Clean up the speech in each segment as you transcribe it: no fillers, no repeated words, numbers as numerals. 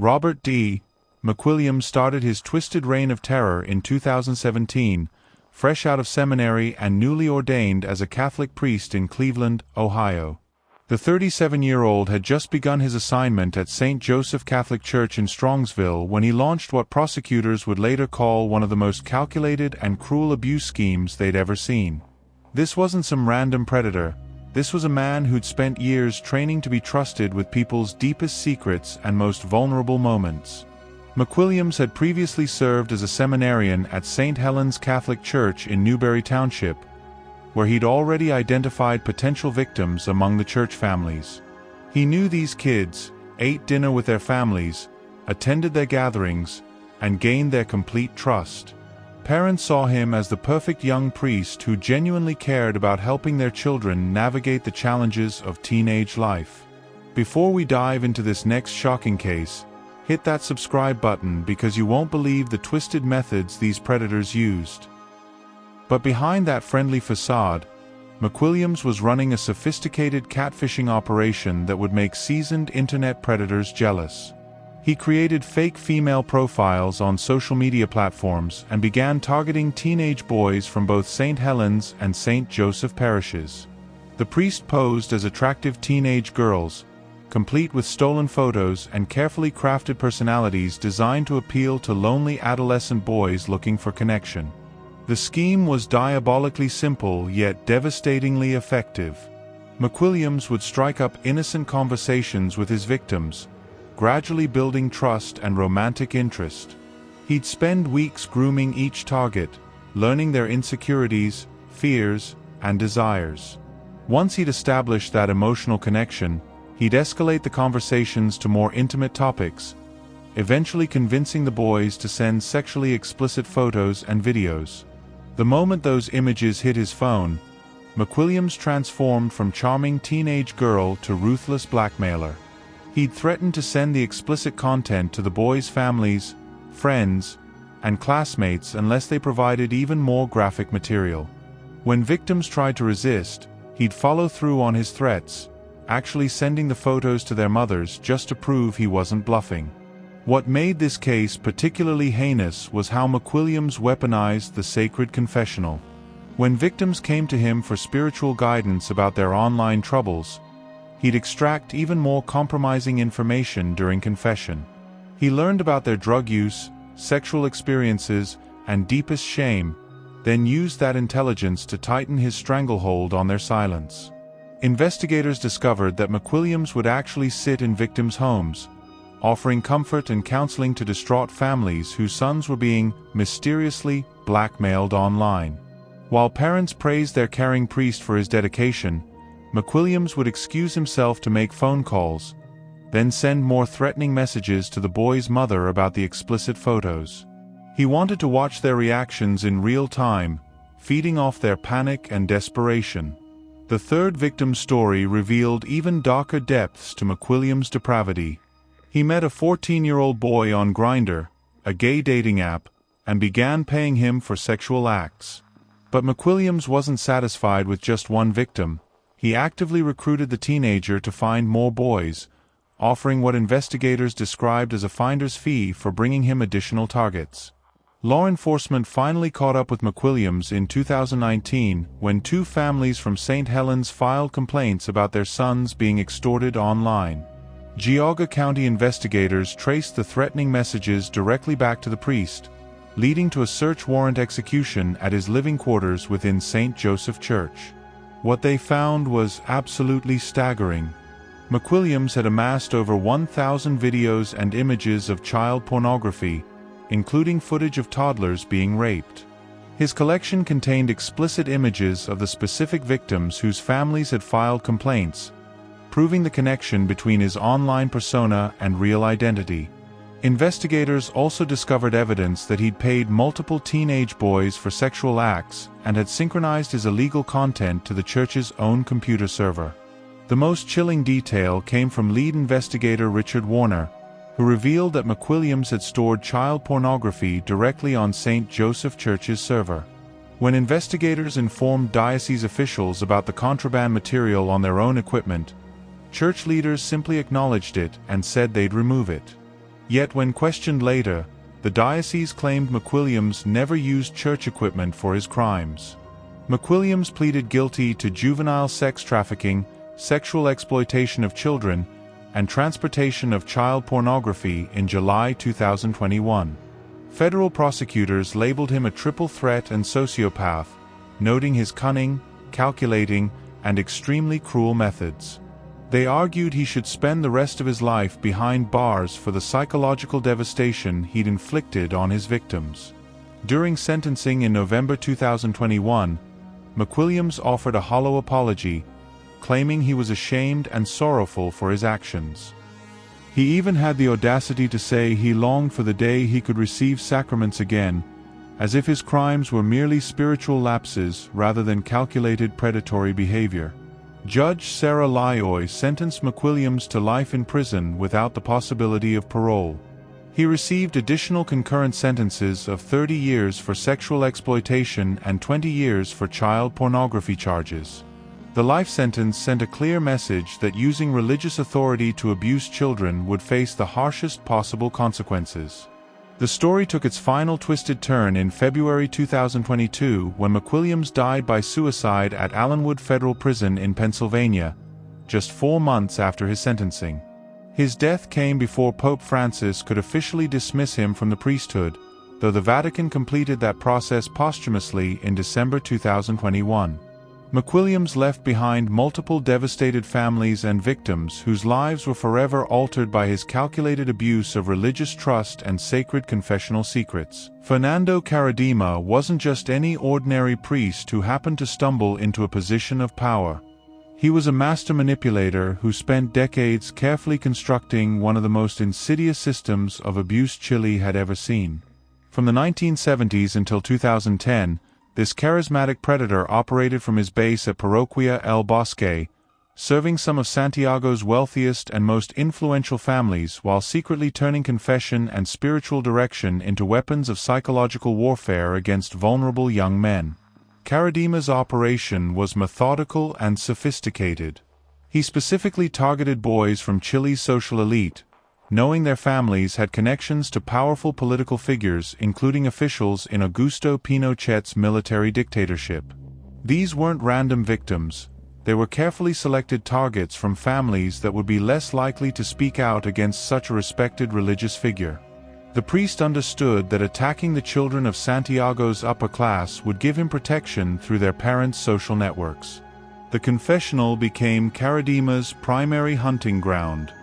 Robert D. McWilliams started his twisted reign of terror in 2017, fresh out of seminary and newly ordained as a Catholic priest in Cleveland, Ohio. The 37-year-old had just begun his assignment at St. Joseph Catholic Church in Strongsville when he launched what prosecutors would later call one of the most calculated and cruel abuse schemes they'd ever seen. This wasn't some random predator. This was a man who'd spent years training to be trusted with people's deepest secrets and most vulnerable moments. McWilliams had previously served as a seminarian at St. Helens Catholic Church in Newberry Township, where he'd already identified potential victims among the church families. He knew these kids, ate dinner with their families, attended their gatherings, and gained their complete trust. Parents saw him as the perfect young priest who genuinely cared about helping their children navigate the challenges of teenage life. Before we dive into this next shocking case, hit that subscribe button because you won't believe the twisted methods these predators used. But behind that friendly facade, McWilliams was running a sophisticated catfishing operation that would make seasoned internet predators jealous. He created fake female profiles on social media platforms and began targeting teenage boys from both St. Helens and St. Joseph parishes. The priest posed as attractive teenage girls, complete with stolen photos and carefully crafted personalities designed to appeal to lonely adolescent boys looking for connection. The scheme was diabolically simple yet devastatingly effective. McWilliams would strike up innocent conversations with his victims, gradually building trust and romantic interest. He'd spend weeks grooming each target, learning their insecurities, fears, and desires. Once he'd established that emotional connection, he'd escalate the conversations to more intimate topics, eventually convincing the boys to send sexually explicit photos and videos. The moment those images hit his phone, McWilliams transformed from charming teenage girl to ruthless blackmailer. He'd threatened to send the explicit content to the boys' families, friends, and classmates unless they provided even more graphic material. When victims tried to resist, he'd follow through on his threats, actually sending the photos to their mothers just to prove he wasn't bluffing. What made this case particularly heinous was how McWilliams weaponized the sacred confessional. When victims came to him for spiritual guidance about their online troubles, he'd extract even more compromising information during confession. He learned about their drug use, sexual experiences, and deepest shame, then used that intelligence to tighten his stranglehold on their silence. Investigators discovered that McWilliams would actually sit in victims' homes, offering comfort and counseling to distraught families whose sons were being mysteriously blackmailed online. While parents praised their caring priest for his dedication, McWilliams would excuse himself to make phone calls, then send more threatening messages to the boy's mother about the explicit photos. He wanted to watch their reactions in real time, feeding off their panic and desperation. The third victim's story revealed even darker depths to McWilliams' depravity. He met a 14-year-old boy on Grindr, a gay dating app, and began paying him for sexual acts. But McWilliams wasn't satisfied with just one victim. He actively recruited the teenager to find more boys, offering what investigators described as a finder's fee for bringing him additional targets. Law enforcement finally caught up with McWilliams in 2019 when two families from St. Helens filed complaints about their sons being extorted online. Geauga County investigators traced the threatening messages directly back to the priest, leading to a search warrant execution at his living quarters within St. Joseph Church. What they found was absolutely staggering. McWilliams had amassed over 1,000 videos and images of child pornography, including footage of toddlers being raped. His collection contained explicit images of the specific victims whose families had filed complaints, proving the connection between his online persona and real identity. Investigators also discovered evidence that he'd paid multiple teenage boys for sexual acts and had synchronized his illegal content to the church's own computer server. The most chilling detail came from lead investigator Richard Warner, who revealed that McWilliams had stored child pornography directly on St. Joseph Church's server. When investigators informed diocese officials about the contraband material on their own equipment, church leaders simply acknowledged it and said they'd remove it. Yet when questioned later, the diocese claimed McWilliams never used church equipment for his crimes. McWilliams pleaded guilty to juvenile sex trafficking, sexual exploitation of children, and transportation of child pornography in July 2021. Federal prosecutors labeled him a triple threat and sociopath, noting his cunning, calculating, and extremely cruel methods. They argued he should spend the rest of his life behind bars for the psychological devastation he'd inflicted on his victims. During sentencing in November 2021, McWilliams offered a hollow apology, claiming he was ashamed and sorrowful for his actions. He even had the audacity to say he longed for the day he could receive sacraments again, as if his crimes were merely spiritual lapses rather than calculated predatory behavior. Judge Sarah Lyoy sentenced McWilliams to life in prison without the possibility of parole. He received additional concurrent sentences of 30 years for sexual exploitation and 20 years for child pornography charges. The life sentence sent a clear message that using religious authority to abuse children would face the harshest possible consequences. The story took its final twisted turn in February 2022 when McWilliams died by suicide at Allenwood Federal Prison in Pennsylvania, just 4 months after his sentencing. His death came before Pope Francis could officially dismiss him from the priesthood, though the Vatican completed that process posthumously in December 2021. McWilliams left behind multiple devastated families and victims whose lives were forever altered by his calculated abuse of religious trust and sacred confessional secrets. Fernando Karadima wasn't just any ordinary priest who happened to stumble into a position of power. He was a master manipulator who spent decades carefully constructing one of the most insidious systems of abuse Chile had ever seen. From the 1970s until 2010, this charismatic predator operated from his base at Parroquia El Bosque, serving some of Santiago's wealthiest and most influential families while secretly turning confession and spiritual direction into weapons of psychological warfare against vulnerable young men. Karadima's operation was methodical and sophisticated. He specifically targeted boys from Chile's social elite, knowing their families had connections to powerful political figures including officials in Augusto Pinochet's military dictatorship. These weren't random victims, they were carefully selected targets from families that would be less likely to speak out against such a respected religious figure. The priest understood that attacking the children of Santiago's upper class would give him protection through their parents' social networks. The confessional became Karadima's primary hunting ground.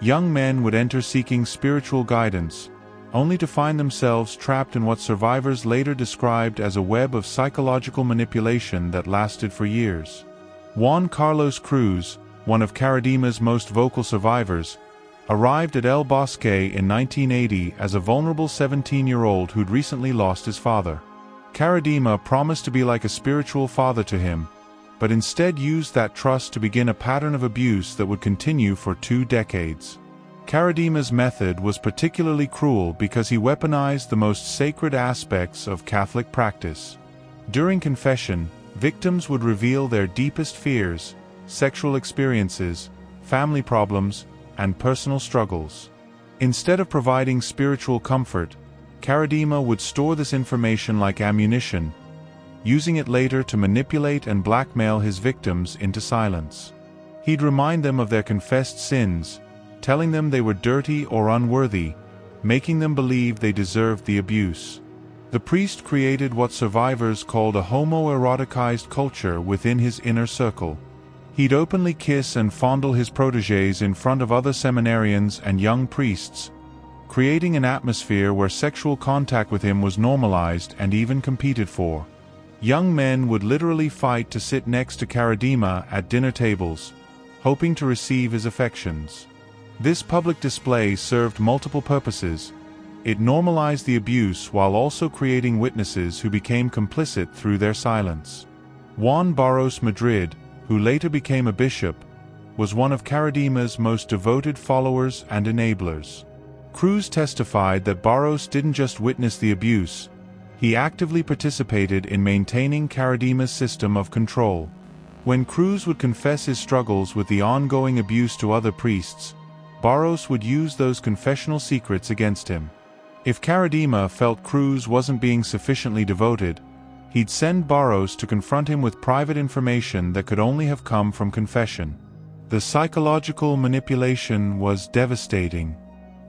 Young men would enter seeking spiritual guidance, only to find themselves trapped in what survivors later described as a web of psychological manipulation that lasted for years. Juan Carlos Cruz, one of Karadima's most vocal survivors, arrived at El Bosque in 1980 as a vulnerable 17-year-old who'd recently lost his father. Karadima promised to be like a spiritual father to him, but instead used that trust to begin a pattern of abuse that would continue for 2 decades. Karadima's method was particularly cruel because he weaponized the most sacred aspects of Catholic practice. During confession, victims would reveal their deepest fears, sexual experiences, family problems, and personal struggles. Instead of providing spiritual comfort, Karadima would store this information like ammunition, using it later to manipulate and blackmail his victims into silence. He'd remind them of their confessed sins, telling them they were dirty or unworthy, making them believe they deserved the abuse. The priest created what survivors called a homoeroticized culture within his inner circle. He'd openly kiss and fondle his protégés in front of other seminarians and young priests, creating an atmosphere where sexual contact with him was normalized and even competed for. Young men would literally fight to sit next to Karadima at dinner tables, hoping to receive his affections. This public display served multiple purposes. It normalized the abuse while also creating witnesses who became complicit through their silence. Juan Barros Madrid, who later became a bishop, was one of Karadima's most devoted followers and enablers. Cruz testified that Barros didn't just witness the abuse, he actively participated in maintaining Karadima's system of control. When Cruz would confess his struggles with the ongoing abuse to other priests, Barros would use those confessional secrets against him. If Karadima felt Cruz wasn't being sufficiently devoted, he'd send Barros to confront him with private information that could only have come from confession. The psychological manipulation was devastating.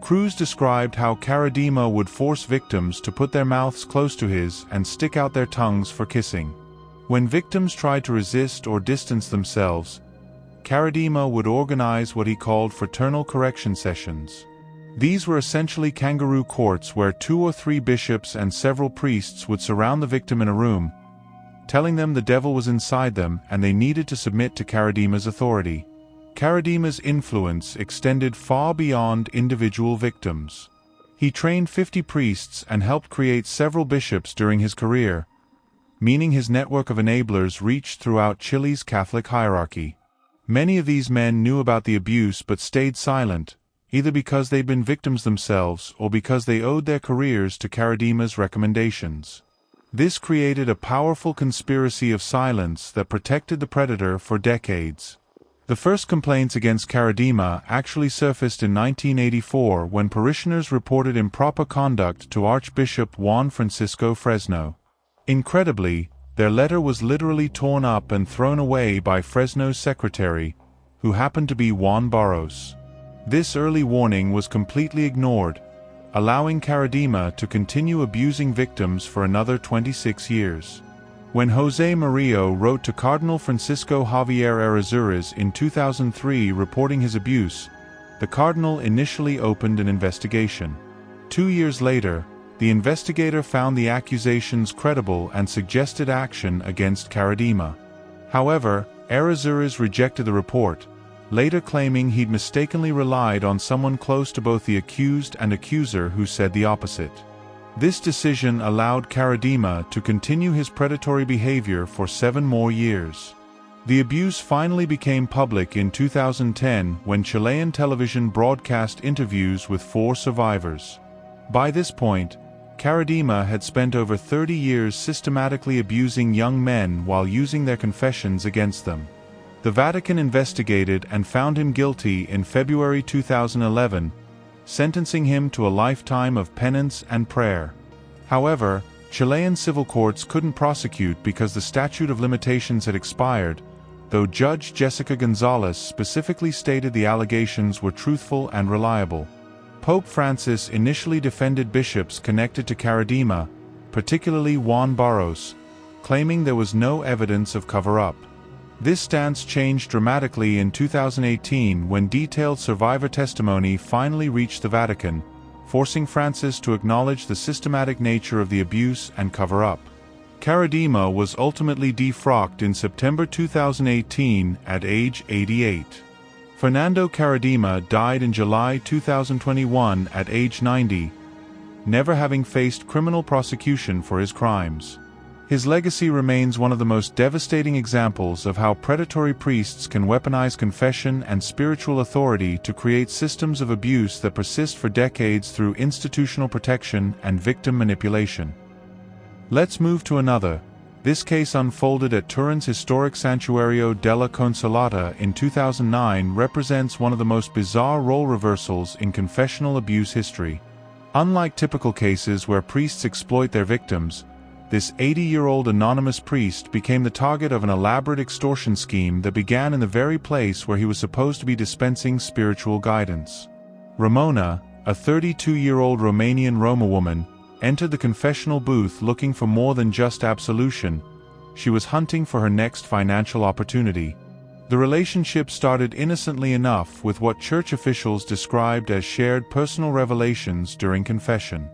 Cruz described how Karadima would force victims to put their mouths close to his and stick out their tongues for kissing. When victims tried to resist or distance themselves, Karadima would organize what he called fraternal correction sessions. These were essentially kangaroo courts where 2 or 3 bishops and several priests would surround the victim in a room, telling them the devil was inside them and they needed to submit to Karadima's authority. Karadima's influence extended far beyond individual victims. He trained 50 priests and helped create several bishops during his career, meaning his network of enablers reached throughout Chile's Catholic hierarchy. Many of these men knew about the abuse but stayed silent, either because they'd been victims themselves or because they owed their careers to Karadima's recommendations. This created a powerful conspiracy of silence that protected the predator for decades. The first complaints against Karadima actually surfaced in 1984 when parishioners reported improper conduct to Archbishop Juan Francisco Fresno. Incredibly, their letter was literally torn up and thrown away by Fresno's secretary, who happened to be Juan Barros. This early warning was completely ignored, allowing Karadima to continue abusing victims for another 26 years. When José Murillo wrote to Cardinal Francisco Javier Errázuriz in 2003 reporting his abuse, the cardinal initially opened an investigation. 2 years later, the investigator found the accusations credible and suggested action against Karadima. However, Errázuriz rejected the report, later claiming he'd mistakenly relied on someone close to both the accused and accuser who said the opposite. This decision allowed Karadima to continue his predatory behavior for 7 more years. The abuse finally became public in 2010 when Chilean television broadcast interviews with 4 survivors. By this point, Karadima had spent over 30 years systematically abusing young men while using their confessions against them. The Vatican investigated and found him guilty in February 2011, sentencing him to a lifetime of penance and prayer. However, Chilean civil courts couldn't prosecute because the statute of limitations had expired, though Judge Jessica Gonzalez specifically stated the allegations were truthful and reliable. Pope Francis initially defended bishops connected to Karadima, particularly Juan Barros, claiming there was no evidence of cover-up. This stance changed dramatically in 2018 when detailed survivor testimony finally reached the Vatican, forcing Francis to acknowledge the systematic nature of the abuse and cover-up. Karadima was ultimately defrocked in September 2018 at age 88. Fernando Karadima died in July 2021 at age 90, never having faced criminal prosecution for his crimes. His legacy remains one of the most devastating examples of how predatory priests can weaponize confession and spiritual authority to create systems of abuse that persist for decades through institutional protection and victim manipulation. Let's move to another. This case unfolded at Turin's historic Santuario della Consolata in 2009 represents one of the most bizarre role reversals in confessional abuse history. Unlike typical cases where priests exploit their victims, this 80-year-old anonymous priest became the target of an elaborate extortion scheme that began in the very place where he was supposed to be dispensing spiritual guidance. Ramona, a 32-year-old Romanian Roma woman, entered the confessional booth looking for more than just absolution. She was hunting for her next financial opportunity. The relationship started innocently enough with what church officials described as shared personal revelations during confession.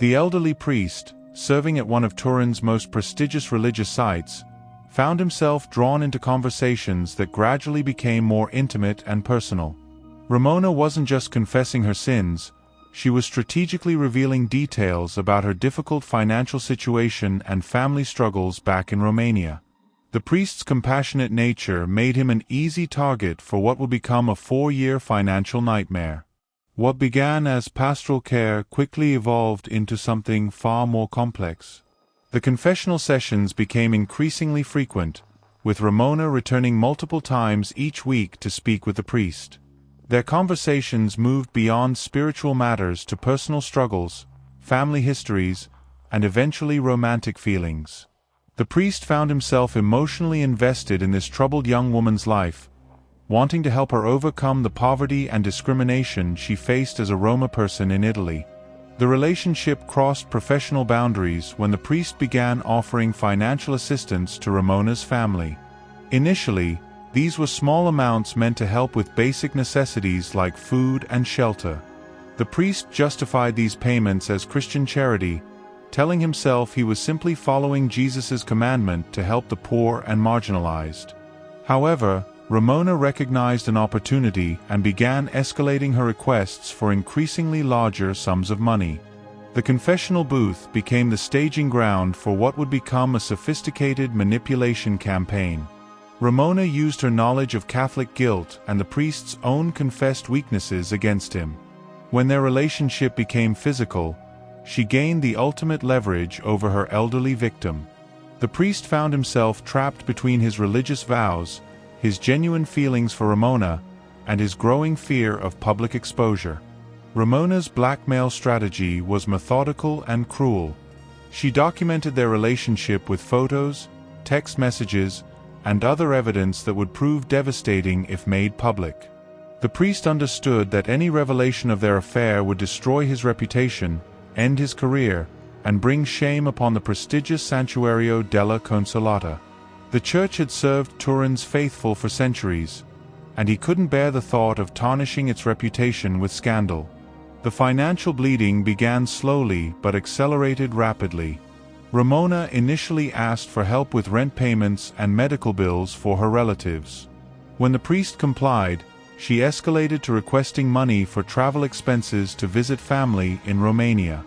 The elderly priest, serving at one of Turin's most prestigious religious sites, found himself drawn into conversations that gradually became more intimate and personal. Ramona wasn't just confessing her sins, she was strategically revealing details about her difficult financial situation and family struggles back in Romania. The priest's compassionate nature made him an easy target for what would become a 4-year financial nightmare. What began as pastoral care quickly evolved into something far more complex. The confessional sessions became increasingly frequent, with Ramona returning multiple times each week to speak with the priest. Their conversations moved beyond spiritual matters to personal struggles, family histories, and eventually romantic feelings. The priest found himself emotionally invested in this troubled young woman's life, wanting to help her overcome the poverty and discrimination she faced as a Roma person in Italy. The relationship crossed professional boundaries when the priest began offering financial assistance to Ramona's family. Initially, these were small amounts meant to help with basic necessities like food and shelter. The priest justified these payments as Christian charity, telling himself he was simply following Jesus' commandment to help the poor and marginalized. However, Ramona recognized an opportunity and began escalating her requests for increasingly larger sums of money. The confessional booth became the staging ground for what would become a sophisticated manipulation campaign. Ramona used her knowledge of Catholic guilt and the priest's own confessed weaknesses against him. When their relationship became physical, she gained the ultimate leverage over her elderly victim. The priest found himself trapped between his religious vows, his genuine feelings for Ramona, and his growing fear of public exposure. Ramona's blackmail strategy was methodical and cruel. She documented their relationship with photos, text messages, and other evidence that would prove devastating if made public. The priest understood that any revelation of their affair would destroy his reputation, end his career, and bring shame upon the prestigious Santuario della Consolata. The church had served Turin's faithful for centuries, and he couldn't bear the thought of tarnishing its reputation with scandal. The financial bleeding began slowly but accelerated rapidly. Ramona initially asked for help with rent payments and medical bills for her relatives. When the priest complied, she escalated to requesting money for travel expenses to visit family in Romania.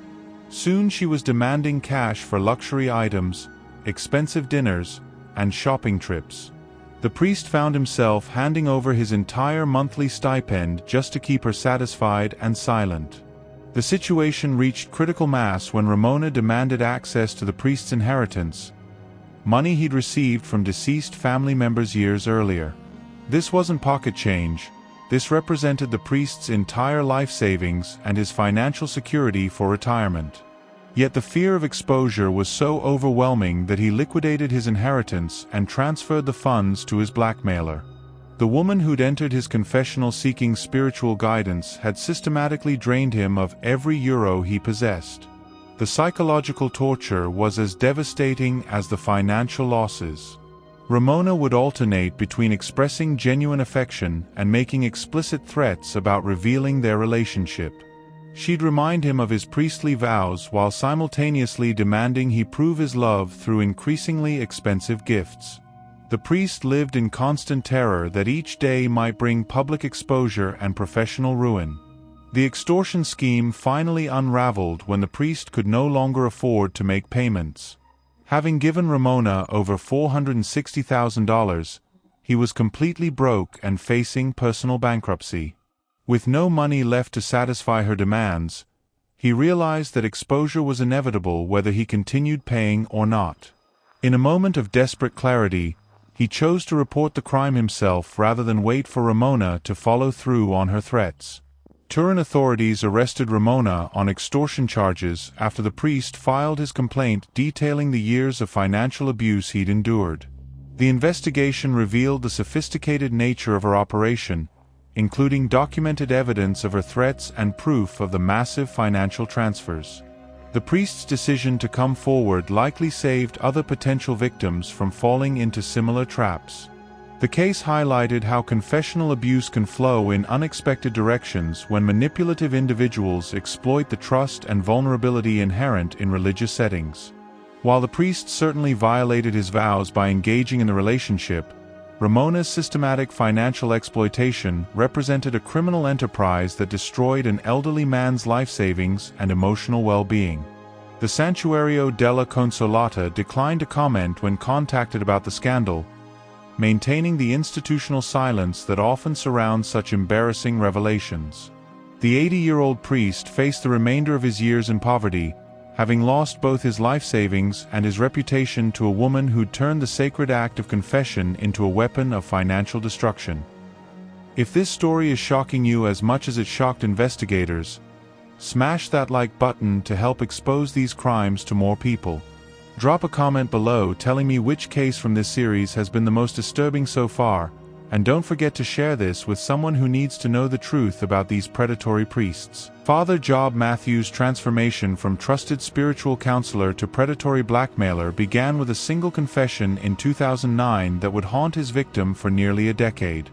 Soon she was demanding cash for luxury items, expensive dinners, and shopping trips. The priest found himself handing over his entire monthly stipend just to keep her satisfied and silent. The situation reached critical mass when Ramona demanded access to the priest's inheritance, money he'd received from deceased family members years earlier. This wasn't pocket change. This represented the priest's entire life savings and his financial security for retirement. Yet the fear of exposure was so overwhelming that he liquidated his inheritance and transferred the funds to his blackmailer. The woman who'd entered his confessional seeking spiritual guidance had systematically drained him of every euro he possessed. The psychological torture was as devastating as the financial losses. Ramona would alternate between expressing genuine affection and making explicit threats about revealing their relationship. She'd remind him of his priestly vows while simultaneously demanding he prove his love through increasingly expensive gifts. The priest lived in constant terror that each day might bring public exposure and professional ruin. The extortion scheme finally unraveled when the priest could no longer afford to make payments. Having given Ramona over $460,000, he was completely broke and facing personal bankruptcy. With no money left to satisfy her demands, he realized that exposure was inevitable whether he continued paying or not. In a moment of desperate clarity, he chose to report the crime himself rather than wait for Ramona to follow through on her threats. Turin authorities arrested Ramona on extortion charges after the priest filed his complaint detailing the years of financial abuse he'd endured. The investigation revealed the sophisticated nature of her operation, including documented evidence of her threats and proof of the massive financial transfers. The priest's decision to come forward likely saved other potential victims from falling into similar traps. The case highlighted how confessional abuse can flow in unexpected directions when manipulative individuals exploit the trust and vulnerability inherent in religious settings. While the priest certainly violated his vows by engaging in the relationship, Ramona's systematic financial exploitation represented a criminal enterprise that destroyed an elderly man's life savings and emotional well-being. The Santuario della Consolata declined to comment when contacted about the scandal, maintaining the institutional silence that often surrounds such embarrassing revelations. The 80-year-old priest faced the remainder of his years in poverty, having lost both his life savings and his reputation to a woman who'd turned the sacred act of confession into a weapon of financial destruction. If this story is shocking you as much as it shocked investigators, smash that like button to help expose these crimes to more people. Drop a comment below telling me which case from this series has been the most disturbing so far, and don't forget to share this with someone who needs to know the truth about these predatory priests. Father Job Matthew's transformation from trusted spiritual counselor to predatory blackmailer began with a single confession in 2009 that would haunt his victim for nearly a decade.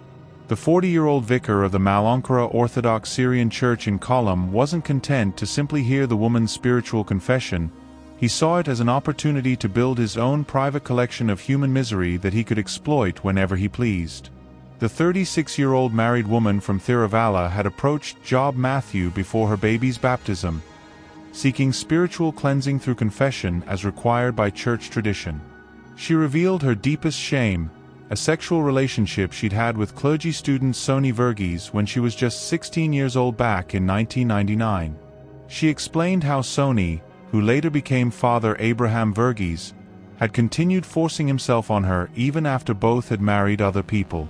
The 40-year-old vicar of the Malankara Orthodox Syrian Church in Kollam wasn't content to simply hear the woman's spiritual confession. He saw it as an opportunity to build his own private collection of human misery that he could exploit whenever he pleased. The 36-year-old married woman from Thiravala had approached Job Matthew before her baby's baptism, seeking spiritual cleansing through confession as required by church tradition. She revealed her deepest shame, a sexual relationship she'd had with clergy student Soni Verghese when she was just 16 years old back in 1999. She explained how Soni, who later became Father Abraham Verghese, had continued forcing himself on her even after both had married other people.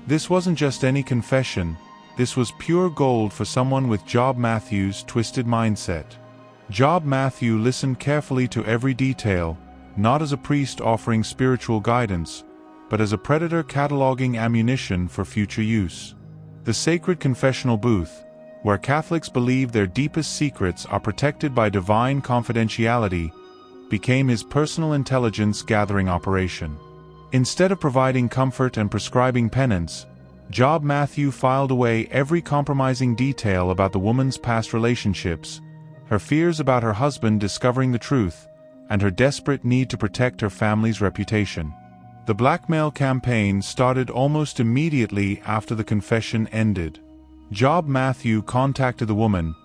This wasn't just any confession, this was pure gold for someone with Job Matthew's twisted mindset. Job Matthew listened carefully to every detail, not as a priest offering spiritual guidance, but as a predator cataloging ammunition for future use. The sacred confessional booth, where Catholics believe their deepest secrets are protected by divine confidentiality, became his personal intelligence gathering operation. Instead of providing comfort and prescribing penance, Job Matthew filed away every compromising detail about the woman's past relationships, her fears about her husband discovering the truth, and her desperate need to protect her family's reputation. The blackmail campaign started almost immediately after the confession ended. Job Matthew contacted the woman,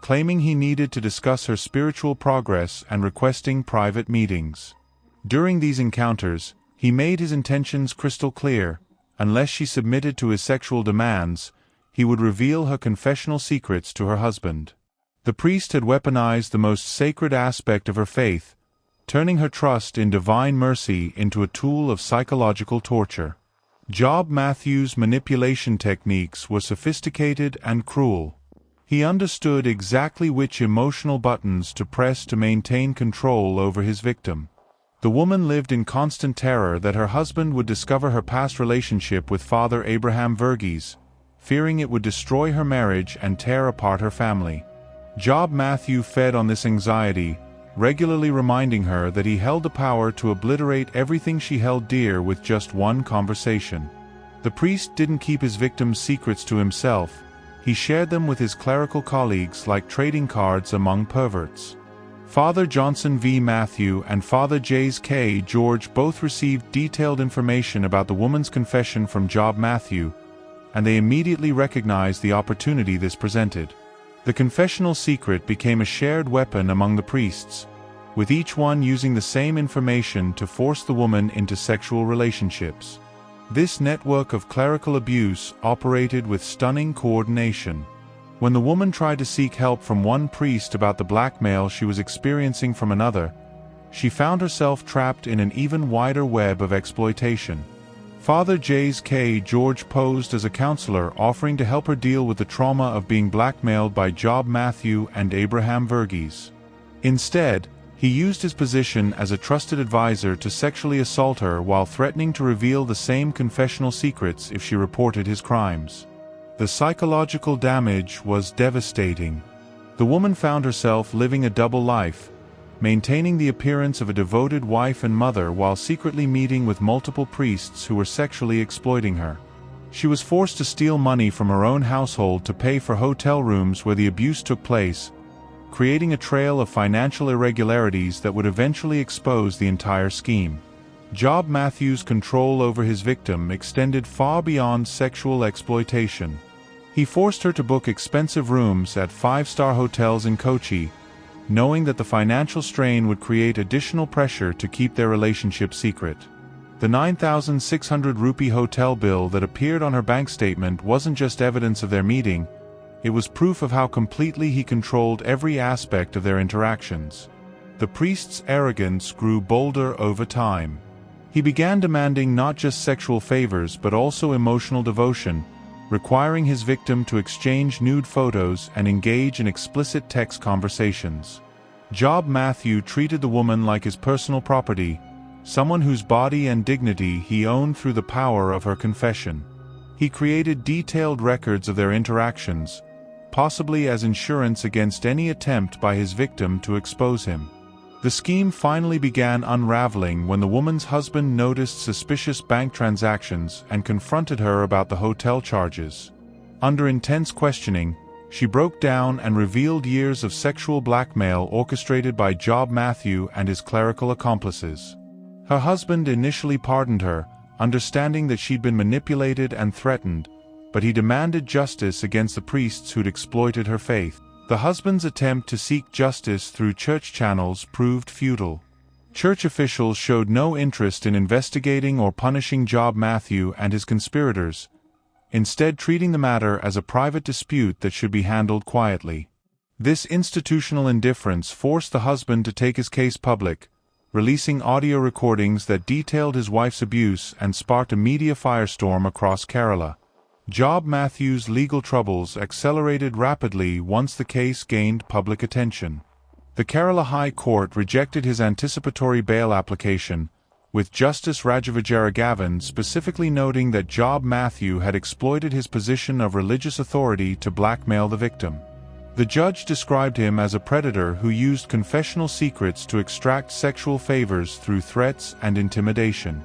claiming he needed to discuss her spiritual progress and requesting private meetings. During these encounters, he made his intentions crystal clear. Unless she submitted to his sexual demands, he would reveal her confessional secrets to her husband. The priest had weaponized the most sacred aspect of her faith, turning her trust in divine mercy into a tool of psychological torture. Job Matthew's manipulation techniques were sophisticated and cruel. He understood exactly which emotional buttons to press to maintain control over his victim. The woman lived in constant terror that her husband would discover her past relationship with Father Abraham Verghese, fearing it would destroy her marriage and tear apart her family. Job Matthew fed on this anxiety, regularly reminding her that he held the power to obliterate everything she held dear with just one conversation. The priest didn't keep his victim's secrets to himself, he shared them with his clerical colleagues like trading cards among perverts. Father Johnson V. Matthew and Father Jays K. George both received detailed information about the woman's confession from Job Matthew, and they immediately recognized the opportunity this presented. The confessional secret became a shared weapon among the priests, with each one using the same information to force the woman into sexual relationships. This network of clerical abuse operated with stunning coordination. When the woman tried to seek help from one priest about the blackmail she was experiencing from another, she found herself trapped in an even wider web of exploitation. Father Jays K. George posed as a counselor offering to help her deal with the trauma of being blackmailed by Job Matthew and Abraham Verghese. Instead, he used his position as a trusted advisor to sexually assault her while threatening to reveal the same confessional secrets if she reported his crimes. The psychological damage was devastating. The woman found herself living a double life, maintaining the appearance of a devoted wife and mother while secretly meeting with multiple priests who were sexually exploiting her. She was forced to steal money from her own household to pay for hotel rooms where the abuse took place, creating a trail of financial irregularities that would eventually expose the entire scheme. Job Matthew's control over his victim extended far beyond sexual exploitation. He forced her to book expensive rooms at five-star hotels in Kochi, knowing that the financial strain would create additional pressure to keep their relationship secret. The 9,600 rupee hotel bill that appeared on her bank statement wasn't just evidence of their meeting, it was proof of how completely he controlled every aspect of their interactions. The priest's arrogance grew bolder over time. He began demanding not just sexual favors but also emotional devotion, requiring his victim to exchange nude photos and engage in explicit text conversations. Job Matthew treated the woman like his personal property, someone whose body and dignity he owned through the power of her confession. He created detailed records of their interactions, possibly as insurance against any attempt by his victim to expose him. The scheme finally began unraveling when the woman's husband noticed suspicious bank transactions and confronted her about the hotel charges. Under intense questioning, she broke down and revealed years of sexual blackmail orchestrated by Job Matthew and his clerical accomplices. Her husband initially pardoned her, understanding that she'd been manipulated and threatened, but he demanded justice against the priests who'd exploited her faith. The husband's attempt to seek justice through church channels proved futile. Church officials showed no interest in investigating or punishing Job Matthew and his conspirators, instead treating the matter as a private dispute that should be handled quietly. This institutional indifference forced the husband to take his case public, releasing audio recordings that detailed his wife's abuse and sparked a media firestorm across Kerala. Job Matthew's legal troubles accelerated rapidly once the case gained public attention. The Kerala High Court rejected his anticipatory bail application, with Justice Rajavijayaraghavan specifically noting that Job Matthew had exploited his position of religious authority to blackmail the victim. The judge described him as a predator who used confessional secrets to extract sexual favors through threats and intimidation.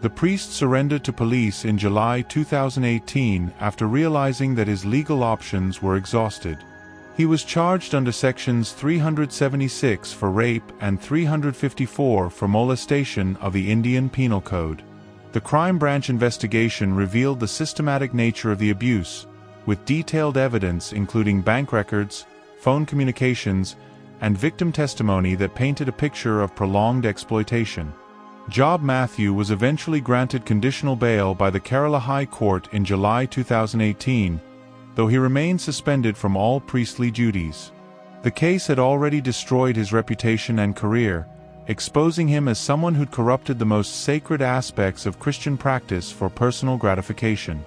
The priest surrendered to police in July 2018 after realizing that his legal options were exhausted. He was charged under sections 376 for rape and 354 for molestation of the Indian Penal Code. The crime branch investigation revealed the systematic nature of the abuse, with detailed evidence including bank records, phone communications, and victim testimony that painted a picture of prolonged exploitation. Job Matthew was eventually granted conditional bail by the Kerala High Court in July 2018, though he remained suspended from all priestly duties. The case had already destroyed his reputation and career, exposing him as someone who'd corrupted the most sacred aspects of Christian practice for personal gratification.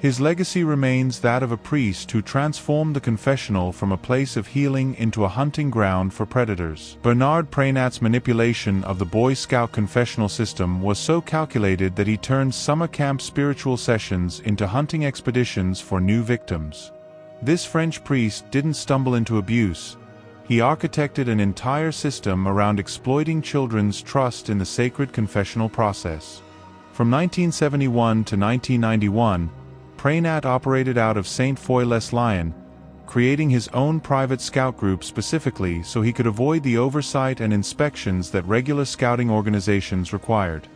His legacy remains that of a priest who transformed the confessional from a place of healing into a hunting ground for predators. Bernard Preist's manipulation of the Boy Scout confessional system was so calculated that he turned summer camp spiritual sessions into hunting expeditions for new victims. This French priest didn't stumble into abuse. He architected an entire system around exploiting children's trust in the sacred confessional process. From 1971 to 1991, Preist operated out of St. Foy-les-Lyon, creating his own private scout group specifically so he could avoid the oversight and inspections that regular scouting organizations required.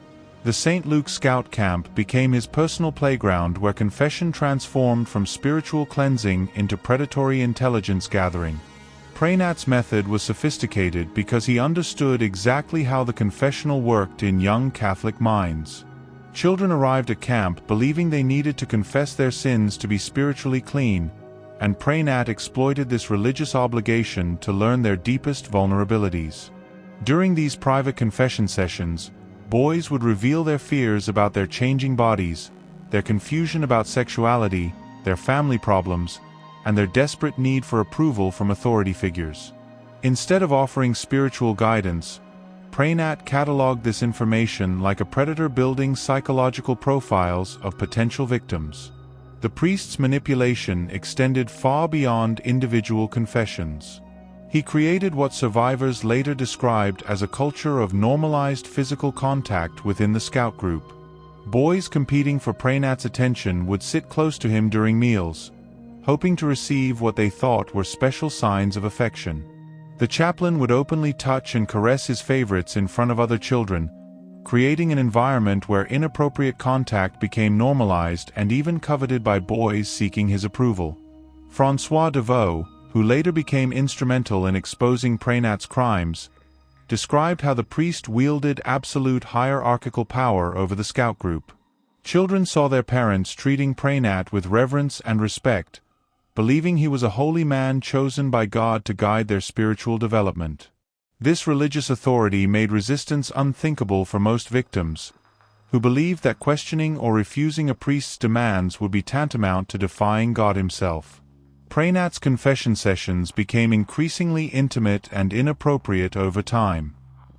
The St. Luke Scout Camp became his personal playground where confession transformed from spiritual cleansing into predatory intelligence gathering. Preist's method was sophisticated because he understood exactly how the confessional worked in young Catholic minds. Children arrived at camp believing they needed to confess their sins to be spiritually clean, and Preist exploited this religious obligation to learn their deepest vulnerabilities. During these private confession sessions, boys would reveal their fears about their changing bodies, their confusion about sexuality, their family problems, and their desperate need for approval from authority figures. Instead of offering spiritual guidance, Preist cataloged this information like a predator building psychological profiles of potential victims. The priest's manipulation extended far beyond individual confessions. He created what survivors later described as a culture of normalized physical contact within the scout group. Boys competing for Preist's attention would sit close to him during meals, hoping to receive what they thought were special signs of affection. The chaplain would openly touch and caress his favorites in front of other children, creating an environment where inappropriate contact became normalized and even coveted by boys seeking his approval. François Deveau, who later became instrumental in exposing Preist's crimes, described how the priest wielded absolute hierarchical power over the scout group. Children saw their parents treating Preist with reverence and respect, believing he was a holy man chosen by God to guide their spiritual development. This religious authority made resistance unthinkable for most victims, who believed that questioning or refusing a priest's demands would be tantamount to defying God himself. Preist's confession sessions became increasingly intimate and inappropriate over time.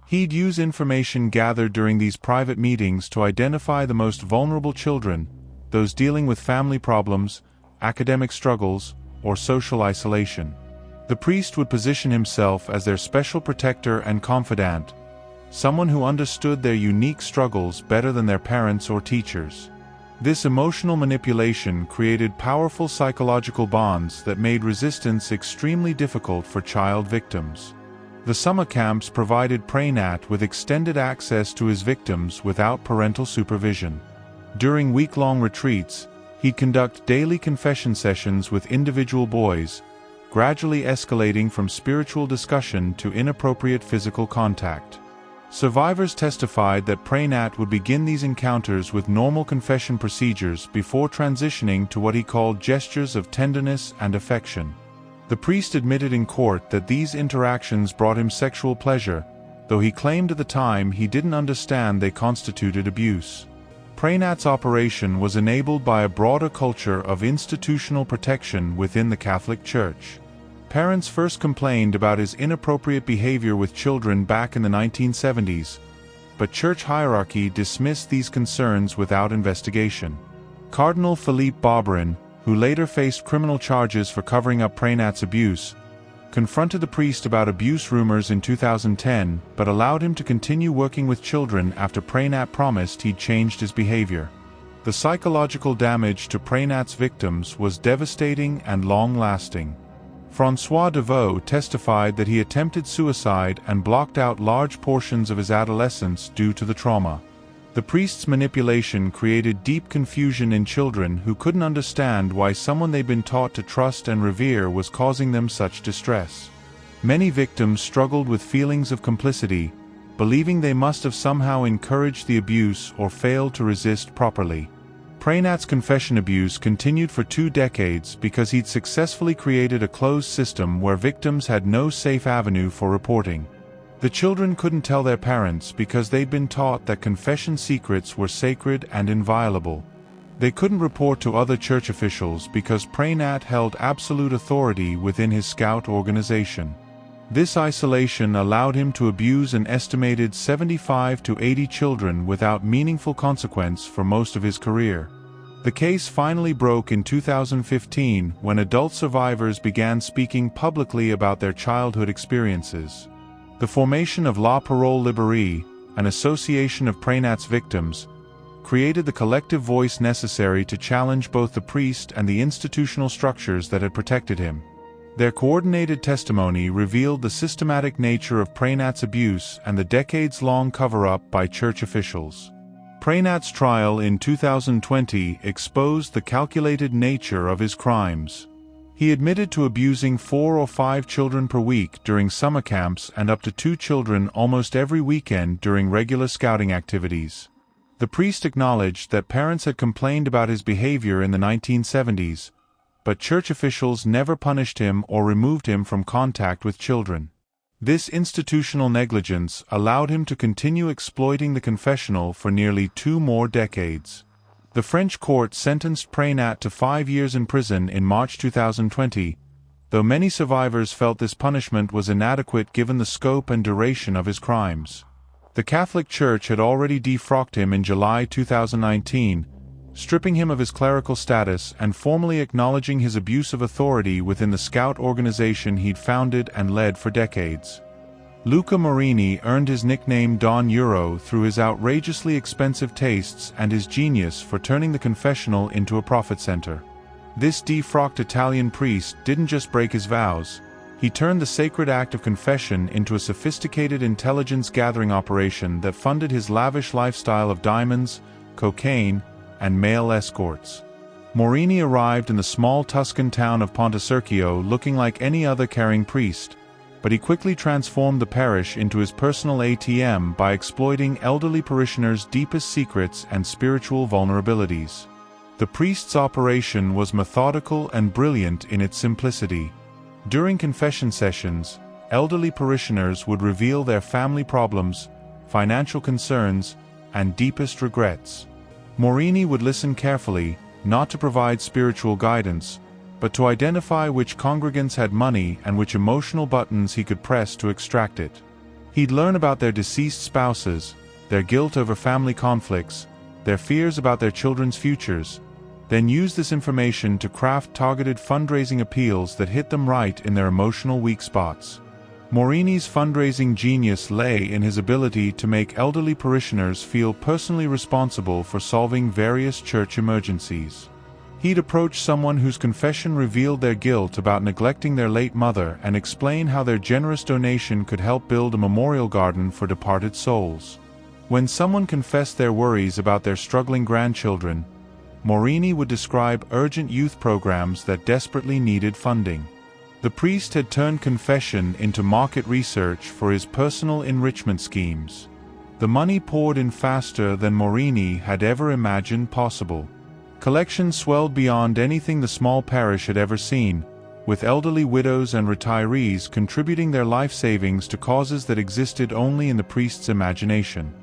He'd use information gathered during these private meetings to identify the most vulnerable children, those dealing with family problems, academic struggles, or social isolation. The priest would position himself as their special protector and confidant, someone who understood their unique struggles better than their parents or teachers. This emotional manipulation created powerful psychological bonds that made resistance extremely difficult for child victims. The summer camps provided Preist with extended access to his victims without parental supervision. During week-long retreats, he'd conduct daily confession sessions with individual boys, gradually escalating from spiritual discussion to inappropriate physical contact. Survivors testified that Preist would begin these encounters with normal confession procedures before transitioning to what he called gestures of tenderness and affection. The priest admitted in court that these interactions brought him sexual pleasure, though he claimed at the time he didn't understand they constituted abuse. Preist's operation was enabled by a broader culture of institutional protection within the Catholic Church. Parents first complained about his inappropriate behavior with children back in the 1970s, but church hierarchy dismissed these concerns without investigation. Cardinal Philippe Barbarin, who later faced criminal charges for covering up Preist's abuse, confronted the priest about abuse rumors in 2010 but allowed him to continue working with children after Preist promised he'd changed his behavior. The psychological damage to Preist's victims was devastating and long-lasting. François Deveau testified that he attempted suicide and blocked out large portions of his adolescence due to the trauma. The priest's manipulation created deep confusion in children who couldn't understand why someone they'd been taught to trust and revere was causing them such distress. Many victims struggled with feelings of complicity, believing they must have somehow encouraged the abuse or failed to resist properly. Preist's confession abuse continued for 2 decades because he'd successfully created a closed system where victims had no safe avenue for reporting. The children couldn't tell their parents because they'd been taught that confession secrets were sacred and inviolable. They couldn't report to other church officials because Preist held absolute authority within his scout organization. This isolation allowed him to abuse an estimated 75 to 80 children without meaningful consequence for most of his career. The case finally broke in 2015 when adult survivors began speaking publicly about their childhood experiences. The formation of La Parole Libérée, an association of Preist's victims, created the collective voice necessary to challenge both the priest and the institutional structures that had protected him. Their coordinated testimony revealed the systematic nature of Preist's abuse and the decades-long cover-up by church officials. Preist's trial in 2020 exposed the calculated nature of his crimes. He admitted to abusing 4 or 5 children per week during summer camps and up to 2 children almost every weekend during regular scouting activities. The priest acknowledged that parents had complained about his behavior in the 1970s, but church officials never punished him or removed him from contact with children. This institutional negligence allowed him to continue exploiting the confessional for nearly 2 more decades. The French court sentenced Preist to 5 years in prison in March 2020, though many survivors felt this punishment was inadequate given the scope and duration of his crimes. The Catholic Church had already defrocked him in July 2019, stripping him of his clerical status and formally acknowledging his abuse of authority within the scout organization he'd founded and led for decades. Luca Morini earned his nickname Don Euro through his outrageously expensive tastes and his genius for turning the confessional into a profit center. This defrocked Italian priest didn't just break his vows, he turned the sacred act of confession into a sophisticated intelligence-gathering operation that funded his lavish lifestyle of diamonds, cocaine, and male escorts. Morini arrived in the small Tuscan town of Pontecerchio looking like any other caring priest, but he quickly transformed the parish into his personal ATM by exploiting elderly parishioners' deepest secrets and spiritual vulnerabilities. The priest's operation was methodical and brilliant in its simplicity. During confession sessions, elderly parishioners would reveal their family problems, financial concerns, and deepest regrets. Morini would listen carefully, not to provide spiritual guidance, but to identify which congregants had money and which emotional buttons he could press to extract it. He'd learn about their deceased spouses, their guilt over family conflicts, their fears about their children's futures, then use this information to craft targeted fundraising appeals that hit them right in their emotional weak spots. Morini's fundraising genius lay in his ability to make elderly parishioners feel personally responsible for solving various church emergencies. He'd approach someone whose confession revealed their guilt about neglecting their late mother and explain how their generous donation could help build a memorial garden for departed souls. When someone confessed their worries about their struggling grandchildren, Morini would describe urgent youth programs that desperately needed funding. The priest had turned confession into market research for his personal enrichment schemes. The money poured in faster than Morini had ever imagined possible. Collections swelled beyond anything the small parish had ever seen, with elderly widows and retirees contributing their life savings to causes that existed only in the priest's imagination.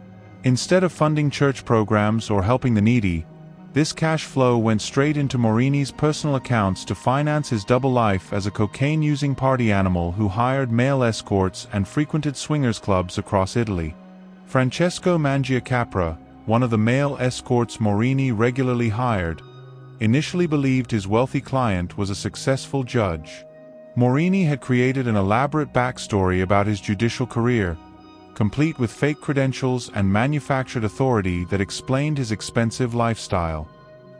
Instead of funding church programs or helping the needy, this cash flow went straight into Morini's personal accounts to finance his double life as a cocaine-using party animal who hired male escorts and frequented swingers clubs across Italy. Francesco Mangiacapra, one of the male escorts Morini regularly hired, initially believed his wealthy client was a successful judge. Morini had created an elaborate backstory about his judicial career, complete with fake credentials and manufactured authority that explained his expensive lifestyle.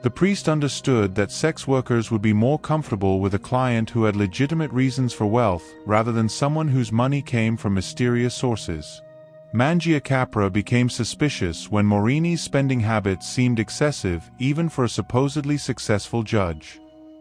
The priest understood that sex workers would be more comfortable with a client who had legitimate reasons for wealth rather than someone whose money came from mysterious sources. Mangiacapra became suspicious when Morini's spending habits seemed excessive even for a supposedly successful judge.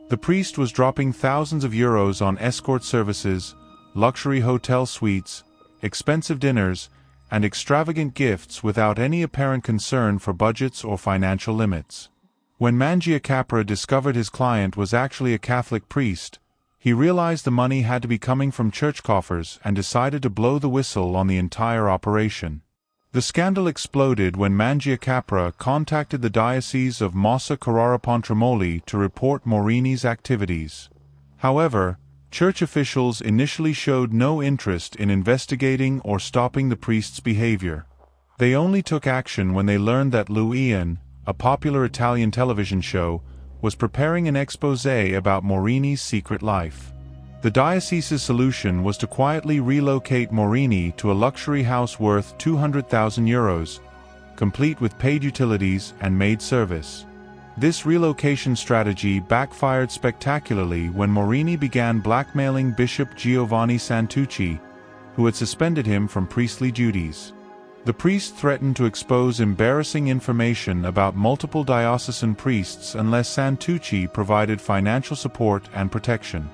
The priest was dropping thousands of euros on escort services, luxury hotel suites, expensive dinners, and extravagant gifts without any apparent concern for budgets or financial limits. When Mangiacapra discovered his client was actually a Catholic priest, he realized the money had to be coming from church coffers and decided to blow the whistle on the entire operation. The scandal exploded when Mangiacapra contacted the Diocese of Massa Carrara Pontremoli to report Morini's activities. However, church officials initially showed no interest in investigating or stopping the priest's behavior. They only took action when they learned that Luian, a popular Italian television show, was preparing an exposé about Morini's secret life. The diocese's solution was to quietly relocate Morini to a luxury house worth 200,000 euros, complete with paid utilities and maid service. This relocation strategy backfired spectacularly when Morini began blackmailing Bishop Giovanni Santucci, who had suspended him from priestly duties. The priest threatened to expose embarrassing information about multiple diocesan priests unless Santucci provided financial support and protection.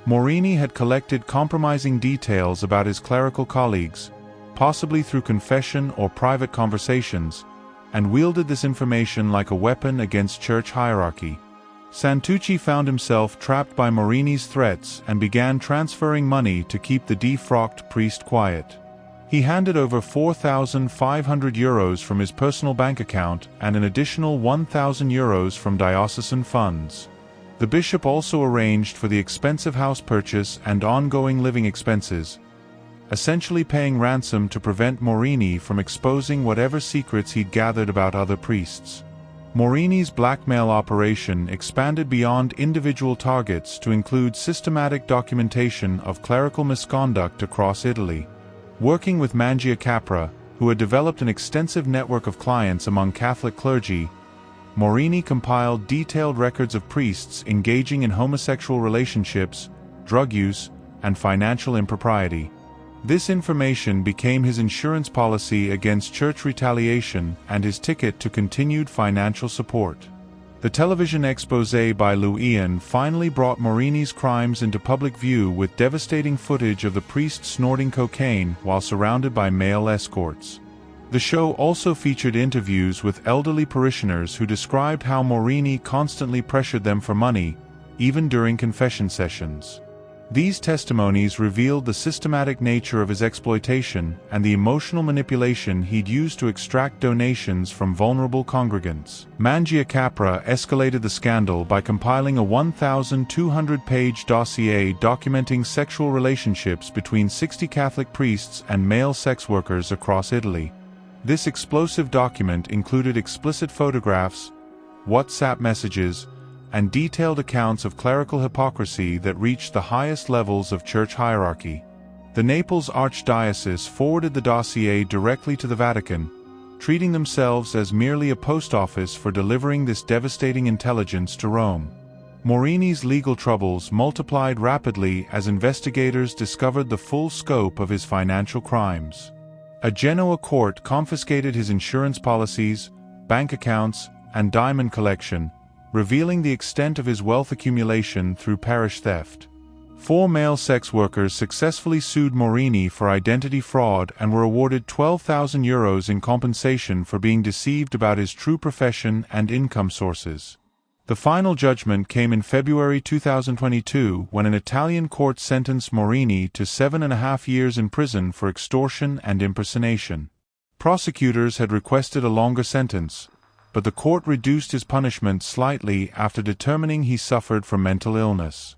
Morini had collected compromising details about his clerical colleagues, possibly through confession or private conversations, and wielded this information like a weapon against church hierarchy. Santucci found himself trapped by Morini's threats and began transferring money to keep the defrocked priest quiet. He handed over 4,500 euros from his personal bank account and an additional 1,000 euros from diocesan funds. The bishop also arranged for the expensive house purchase and ongoing living expenses, essentially paying ransom to prevent Morini from exposing whatever secrets he'd gathered about other priests. Morini's blackmail operation expanded beyond individual targets to include systematic documentation of clerical misconduct across Italy. Working with Mangiacapra, who had developed an extensive network of clients among Catholic clergy, Morini compiled detailed records of priests engaging in homosexual relationships, drug use, and financial impropriety. This information became his insurance policy against church retaliation and his ticket to continued financial support. The television exposé by Luian finally brought Morini's crimes into public view with devastating footage of the priest snorting cocaine while surrounded by male escorts. The show also featured interviews with elderly parishioners who described how Morini constantly pressured them for money, even during confession sessions. These testimonies revealed the systematic nature of his exploitation and the emotional manipulation he'd used to extract donations from vulnerable congregants. Mangiacapra escalated the scandal by compiling a 1,200-page dossier documenting sexual relationships between 60 Catholic priests and male sex workers across Italy. This explosive document included explicit photographs, WhatsApp messages, and detailed accounts of clerical hypocrisy that reached the highest levels of church hierarchy. The Naples Archdiocese forwarded the dossier directly to the Vatican, treating themselves as merely a post office for delivering this devastating intelligence to Rome. Morini's legal troubles multiplied rapidly as investigators discovered the full scope of his financial crimes. A Genoa court confiscated his insurance policies, bank accounts, and diamond collection, revealing the extent of his wealth accumulation through parish theft. 4 male sex workers successfully sued Morini for identity fraud and were awarded €12,000 in compensation for being deceived about his true profession and income sources. The final judgment came in February 2022 when an Italian court sentenced Morini to 7.5 years in prison for extortion and impersonation. Prosecutors had requested a longer sentence, but the court reduced his punishment slightly after determining he suffered from mental illness.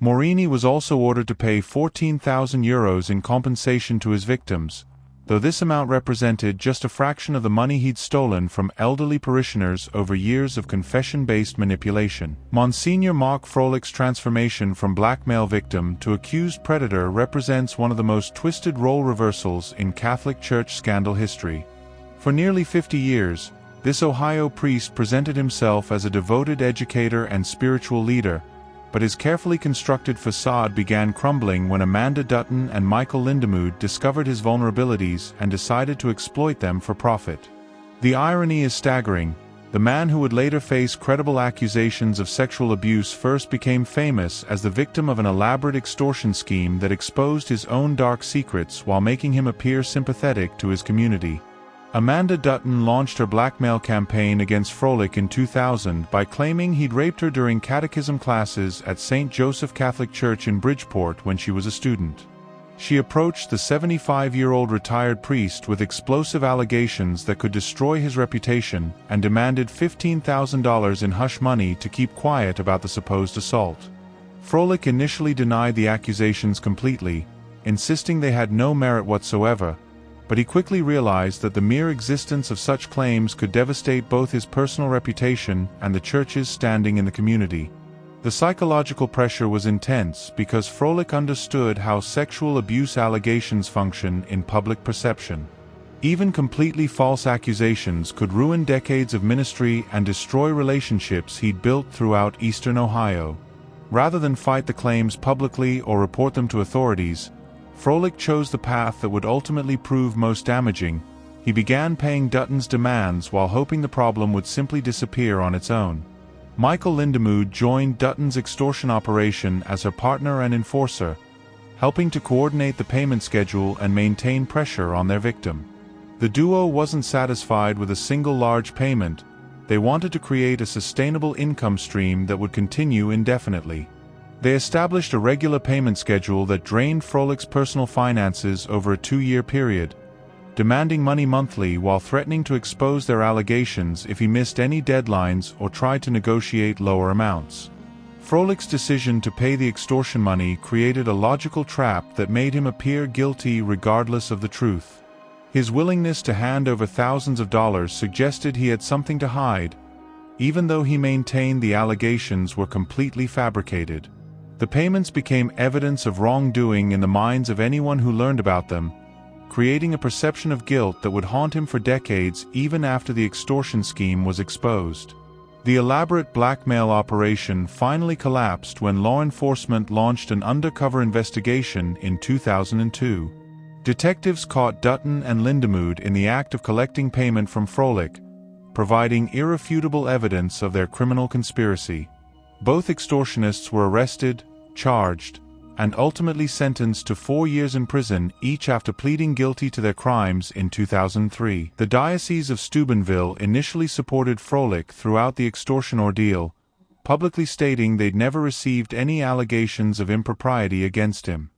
Morini was also ordered to pay €14,000 in compensation to his victims, though this amount represented just a fraction of the money he'd stolen from elderly parishioners over years of confession-based manipulation. Monsignor Mark Froelich's transformation from blackmail victim to accused predator represents one of the most twisted role reversals in Catholic Church scandal history. For nearly 50 years, this Ohio priest presented himself as a devoted educator and spiritual leader, but his carefully constructed facade began crumbling when Amanda Dutton and Michael Lindemood discovered his vulnerabilities and decided to exploit them for profit. The irony is staggering. The man who would later face credible accusations of sexual abuse first became famous as the victim of an elaborate extortion scheme that exposed his own dark secrets while making him appear sympathetic to his community. Amanda Dutton launched her blackmail campaign against Froelich in 2000 by claiming he'd raped her during catechism classes at St. Joseph Catholic Church in Bridgeport when she was a student. She approached the 75-year-old retired priest with explosive allegations that could destroy his reputation and demanded $15,000 in hush money to keep quiet about the supposed assault. Froelich initially denied the accusations completely, insisting they had no merit whatsoever, but he quickly realized that the mere existence of such claims could devastate both his personal reputation and the church's standing in the community. The psychological pressure was intense because Froelich understood how sexual abuse allegations function in public perception. Even completely false accusations could ruin decades of ministry and destroy relationships he'd built throughout eastern Ohio. Rather than fight the claims publicly or report them to authorities, Froelich chose the path that would ultimately prove most damaging. He began paying Dutton's demands while hoping the problem would simply disappear on its own. Michael Lindemood joined Dutton's extortion operation as her partner and enforcer, helping to coordinate the payment schedule and maintain pressure on their victim. The duo wasn't satisfied with a single large payment. They wanted to create a sustainable income stream that would continue indefinitely. They established a regular payment schedule that drained Froelich's personal finances over a 2-year period, demanding money monthly while threatening to expose their allegations if he missed any deadlines or tried to negotiate lower amounts. Froelich's decision to pay the extortion money created a logical trap that made him appear guilty regardless of the truth. His willingness to hand over thousands of dollars suggested he had something to hide, even though he maintained the allegations were completely fabricated. The payments became evidence of wrongdoing in the minds of anyone who learned about them, creating a perception of guilt that would haunt him for decades even after the extortion scheme was exposed. The elaborate blackmail operation finally collapsed when law enforcement launched an undercover investigation in 2002. Detectives caught Dutton and Lindemood in the act of collecting payment from Froelich, providing irrefutable evidence of their criminal conspiracy. Both extortionists were arrested, charged, and ultimately sentenced to 4 years in prison each after pleading guilty to their crimes in 2003. The Diocese of Steubenville initially supported Froelich throughout the extortion ordeal, publicly stating they'd never received any allegations of impropriety against him.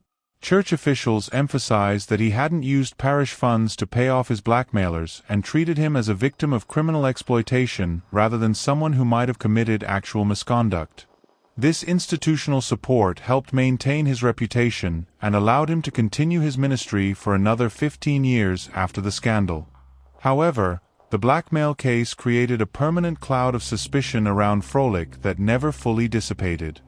Church officials emphasized that he hadn't used parish funds to pay off his blackmailers and treated him as a victim of criminal exploitation rather than someone who might have committed actual misconduct. This institutional support helped maintain his reputation and allowed him to continue his ministry for another 15 years after the scandal. However, the blackmail case created a permanent cloud of suspicion around Froelich that never fully dissipated.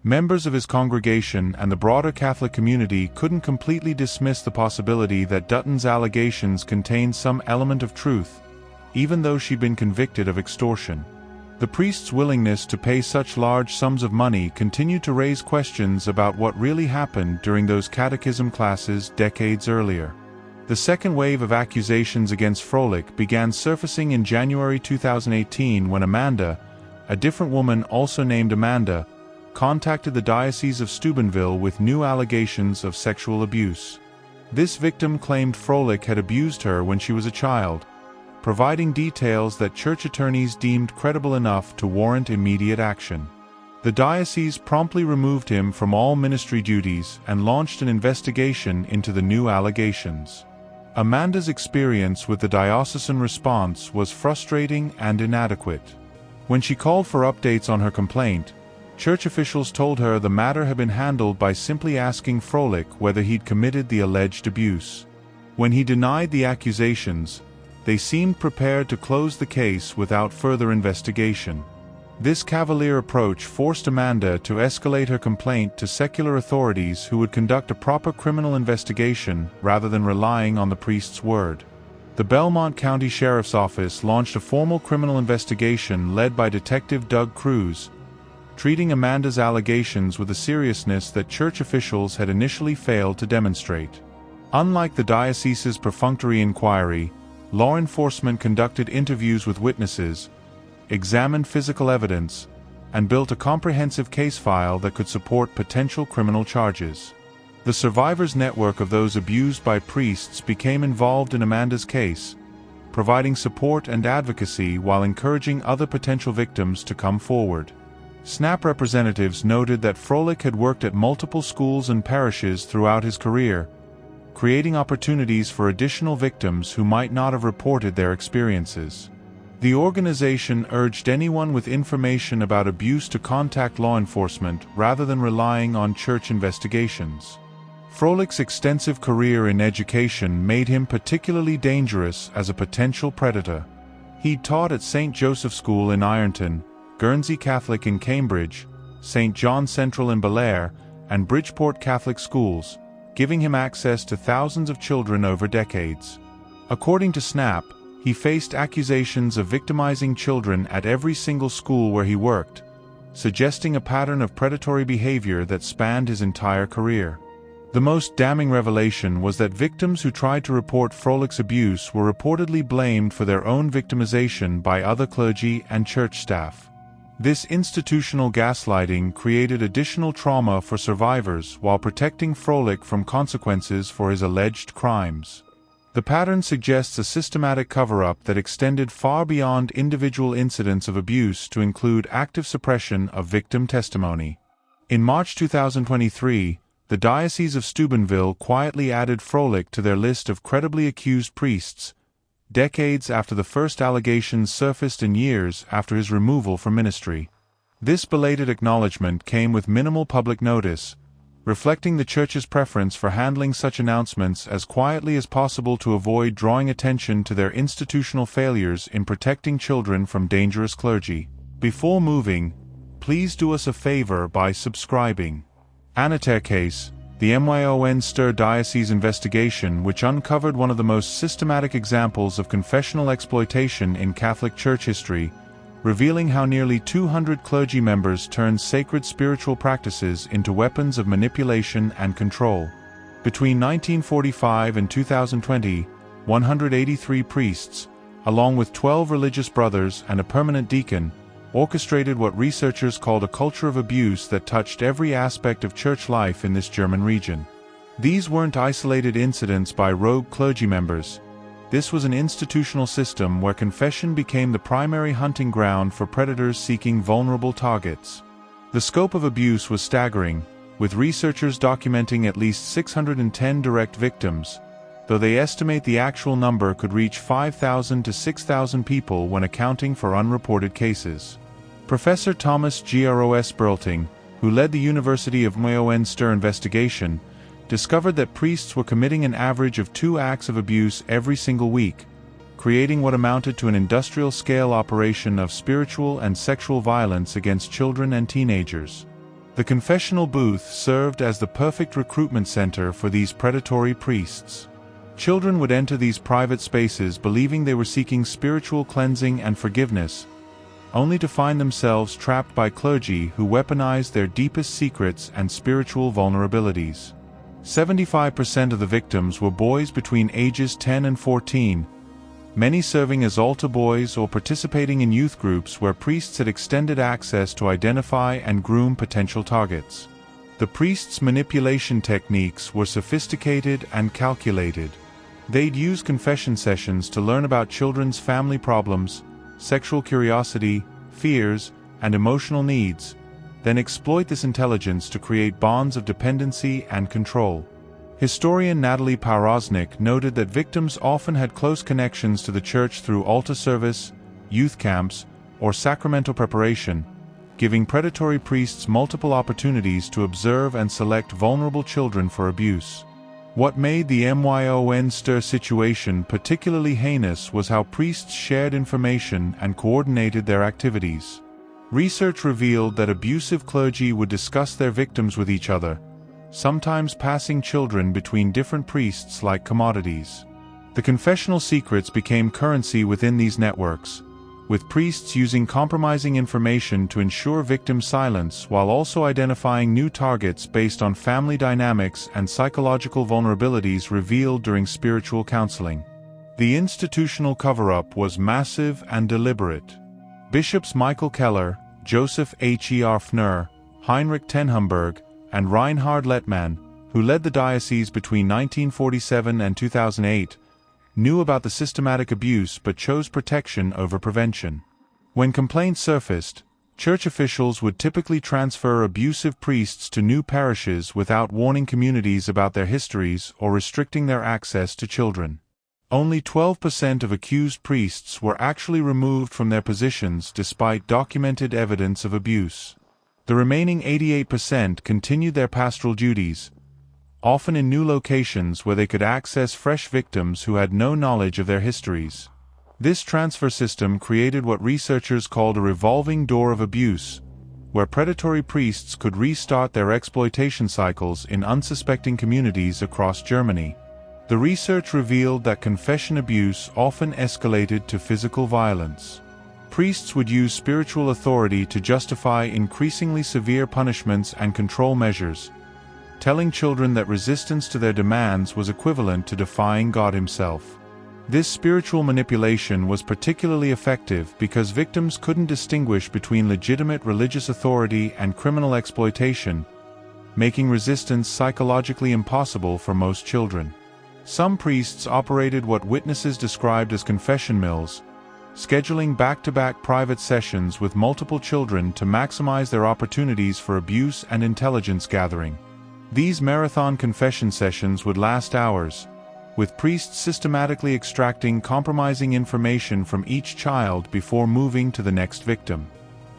Members of his congregation and the broader Catholic community couldn't completely dismiss the possibility that Dutton's allegations contained some element of truth, even though she'd been convicted of extortion. The priest's willingness to pay such large sums of money continued to raise questions about what really happened during those catechism classes decades earlier. The second wave of accusations against Froelich began surfacing in January 2018 when Amanda, a different woman also named Amanda, contacted the Diocese of Steubenville with new allegations of sexual abuse. This victim claimed Froelich had abused her when she was a child, providing details that church attorneys deemed credible enough to warrant immediate action. The diocese promptly removed him from all ministry duties and launched an investigation into the new allegations. Amanda's experience with the diocesan response was frustrating and inadequate. When she called for updates on her complaint, church officials told her the matter had been handled by simply asking Froelich whether he'd committed the alleged abuse. When he denied the accusations, they seemed prepared to close the case without further investigation. This cavalier approach forced Amanda to escalate her complaint to secular authorities who would conduct a proper criminal investigation rather than relying on the priest's word. The Belmont County Sheriff's Office launched a formal criminal investigation led by Detective Doug Cruz, treating Amanda's allegations with a seriousness that church officials had initially failed to demonstrate. Unlike the diocese's perfunctory inquiry, law enforcement conducted interviews with witnesses, examined physical evidence, and built a comprehensive case file that could support potential criminal charges. The survivors' network of those abused by priests became involved in Amanda's case, providing support and advocacy while encouraging other potential victims to come forward. SNAP representatives noted that Froelich had worked at multiple schools and parishes throughout his career, creating opportunities for additional victims who might not have reported their experiences. The organization urged anyone with information about abuse to contact law enforcement rather than relying on church investigations. Froelich's extensive career in education made him particularly dangerous as a potential predator. He'd taught at St. Joseph School in Ironton, Guernsey Catholic in Cambridge, St. John Central in Belair, and Bridgeport Catholic schools, giving him access to thousands of children over decades. According to SNAP, he faced accusations of victimizing children at every single school where he worked, suggesting a pattern of predatory behavior that spanned his entire career. The most damning revelation was that victims who tried to report Froelich's abuse were reportedly blamed for their own victimization by other clergy and church staff. This institutional gaslighting created additional trauma for survivors while protecting Froelich from consequences for his alleged crimes. The pattern suggests a systematic cover-up that extended far beyond individual incidents of abuse to include active suppression of victim testimony. In March 2023, the Diocese of Steubenville quietly added Froelich to their list of credibly accused priests, decades after the first allegations surfaced and years after his removal from ministry. This belated acknowledgement came with minimal public notice, reflecting the Church's preference for handling such announcements as quietly as possible to avoid drawing attention to their institutional failures in protecting children from dangerous clergy. Before moving, please do us a favor by subscribing. Anater case, the Myon Stir Diocese investigation which uncovered one of the most systematic examples of confessional exploitation in Catholic Church history, revealing how nearly 200 clergy members turned sacred spiritual practices into weapons of manipulation and control. Between 1945 and 2020, 183 priests, along with 12 religious brothers and a permanent deacon, orchestrated what researchers called a culture of abuse that touched every aspect of church life in this German region. These weren't isolated incidents by rogue clergy members. This was an institutional system where confession became the primary hunting ground for predators seeking vulnerable targets. The scope of abuse was staggering, with researchers documenting at least 610 direct victims, though they estimate the actual number could reach 5,000 to 6,000 people when accounting for unreported cases. Professor Thomas Gros Berlting, who led the University of Munster investigation, discovered that priests were committing an average of 2 acts of abuse every single week, creating what amounted to an industrial-scale operation of spiritual and sexual violence against children and teenagers. The confessional booth served as the perfect recruitment center for these predatory priests. Children would enter these private spaces believing they were seeking spiritual cleansing and forgiveness, only to find themselves trapped by clergy who weaponized their deepest secrets and spiritual vulnerabilities. 75% of the victims were boys between ages 10 and 14, many serving as altar boys or participating in youth groups where priests had extended access to identify and groom potential targets. The priests' manipulation techniques were sophisticated and calculated. They'd use confession sessions to learn about children's family problems, sexual curiosity, fears, and emotional needs, then exploit this intelligence to create bonds of dependency and control. Historian Natalie Porosnik noted that victims often had close connections to the church through altar service, youth camps, or sacramental preparation, giving predatory priests multiple opportunities to observe and select vulnerable children for abuse. What made the Munster situation particularly heinous was how priests shared information and coordinated their activities. Research revealed that abusive clergy would discuss their victims with each other, sometimes passing children between different priests like commodities. The confessional secrets became currency within these networks, with priests using compromising information to ensure victim silence while also identifying new targets based on family dynamics and psychological vulnerabilities revealed during spiritual counseling. The institutional cover-up was massive and deliberate. Bishops Michael Keller, Joseph Herfner, Heinrich Tenhumberg, and Reinhard Lettmann, who led the diocese between 1947 and 2008, knew about the systematic abuse but chose protection over prevention. When complaints surfaced, church officials would typically transfer abusive priests to new parishes without warning communities about their histories or restricting their access to children. Only 12% of accused priests were actually removed from their positions despite documented evidence of abuse. The remaining 88% continued their pastoral duties, often in new locations where they could access fresh victims who had no knowledge of their histories. This transfer system created what researchers called a revolving door of abuse, where predatory priests could restart their exploitation cycles in unsuspecting communities across Germany. The research revealed that confession abuse often escalated to physical violence. Priests would use spiritual authority to justify increasingly severe punishments and control measures, telling children that resistance to their demands was equivalent to defying God Himself. This spiritual manipulation was particularly effective because victims couldn't distinguish between legitimate religious authority and criminal exploitation, making resistance psychologically impossible for most children. Some priests operated what witnesses described as confession mills, scheduling back-to-back private sessions with multiple children to maximize their opportunities for abuse and intelligence gathering. These marathon confession sessions would last hours, with priests systematically extracting compromising information from each child before moving to the next victim.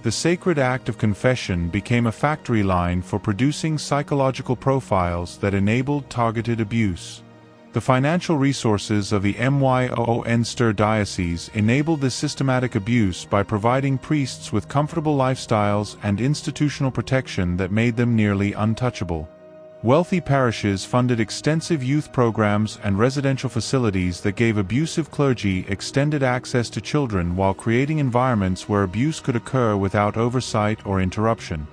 The sacred act of confession became a factory line for producing psychological profiles that enabled targeted abuse. The financial resources of the Munster diocese enabled this systematic abuse by providing priests with comfortable lifestyles and institutional protection that made them nearly untouchable. Wealthy parishes funded extensive youth programs and residential facilities that gave abusive clergy extended access to children while creating environments where abuse could occur without oversight or interruption.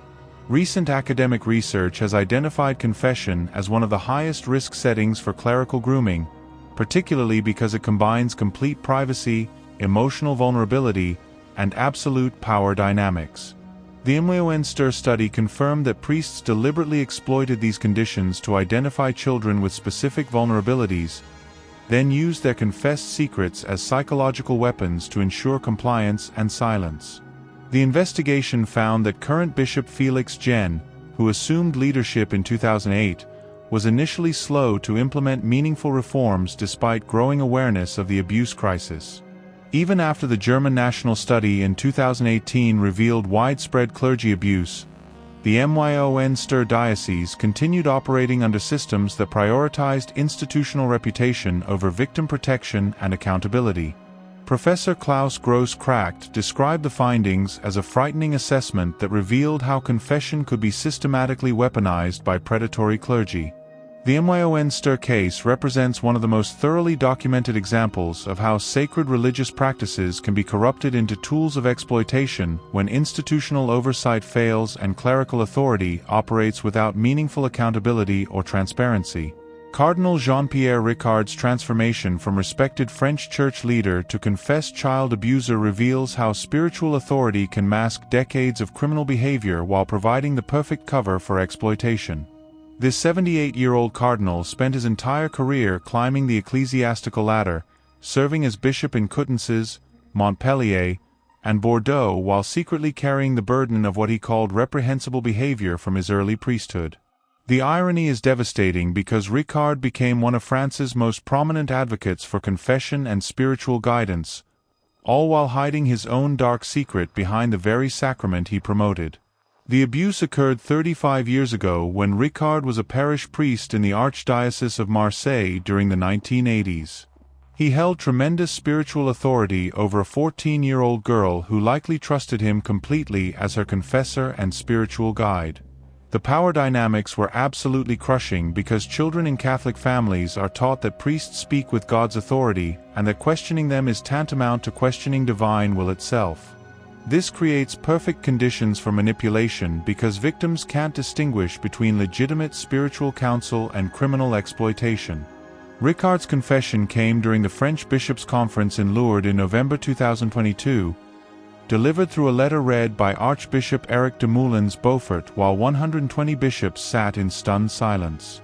Recent academic research has identified confession as one of the highest risk settings for clerical grooming, particularly because it combines complete privacy, emotional vulnerability, and absolute power dynamics. The Munster study confirmed that priests deliberately exploited these conditions to identify children with specific vulnerabilities, then used their confessed secrets as psychological weapons to ensure compliance and silence. The investigation found that current Bishop Felix Gen, who assumed leadership in 2008, was initially slow to implement meaningful reforms despite growing awareness of the abuse crisis. Even after the German national study in 2018 revealed widespread clergy abuse, the Münster diocese continued operating under systems that prioritized institutional reputation over victim protection and accountability. Professor Klaus Gross-Kracht described the findings as a frightening assessment that revealed how confession could be systematically weaponized by predatory clergy. The Münster case represents one of the most thoroughly documented examples of how sacred religious practices can be corrupted into tools of exploitation when institutional oversight fails and clerical authority operates without meaningful accountability or transparency. Cardinal Jean-Pierre Ricard's transformation from respected French church leader to confessed child abuser reveals how spiritual authority can mask decades of criminal behavior while providing the perfect cover for exploitation. This 78-year-old cardinal spent his entire career climbing the ecclesiastical ladder, serving as bishop in Coutances, Montpellier, and Bordeaux while secretly carrying the burden of what he called reprehensible behavior from his early priesthood. The irony is devastating because Ricard became one of France's most prominent advocates for confession and spiritual guidance, all while hiding his own dark secret behind the very sacrament he promoted. The abuse occurred 35 years ago when Ricard was a parish priest in the Archdiocese of Marseille during the 1980s. He held tremendous spiritual authority over a 14-year-old girl who likely trusted him completely as her confessor and spiritual guide. The power dynamics were absolutely crushing because children in Catholic families are taught that priests speak with God's authority and that questioning them is tantamount to questioning divine will itself. This creates perfect conditions for manipulation because victims can't distinguish between legitimate spiritual counsel and criminal exploitation. Ricard's confession came during the French Bishops' Conference in Lourdes in November 2022, delivered through a letter read by Archbishop Eric de Moulins-Beaufort while 120 bishops sat in stunned silence.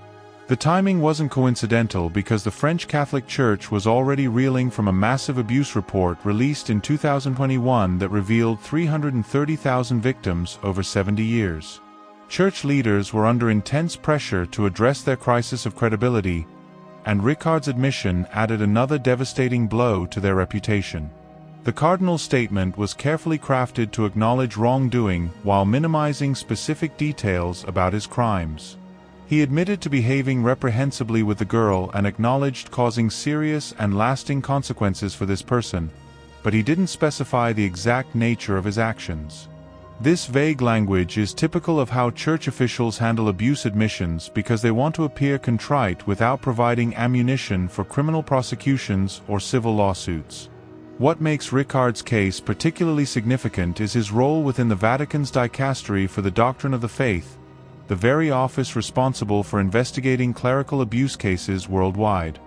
The timing wasn't coincidental because the French Catholic Church was already reeling from a massive abuse report released in 2021 that revealed 330,000 victims over 70 years. Church leaders were under intense pressure to address their crisis of credibility, and Ricard's admission added another devastating blow to their reputation. The cardinal's statement was carefully crafted to acknowledge wrongdoing while minimizing specific details about his crimes. He admitted to behaving reprehensibly with the girl and acknowledged causing serious and lasting consequences for this person, but he didn't specify the exact nature of his actions. This vague language is typical of how church officials handle abuse admissions because they want to appear contrite without providing ammunition for criminal prosecutions or civil lawsuits. What makes Ricard's case particularly significant is his role within the Vatican's Dicastery for the Doctrine of the Faith, the very office responsible for investigating clerical abuse cases worldwide.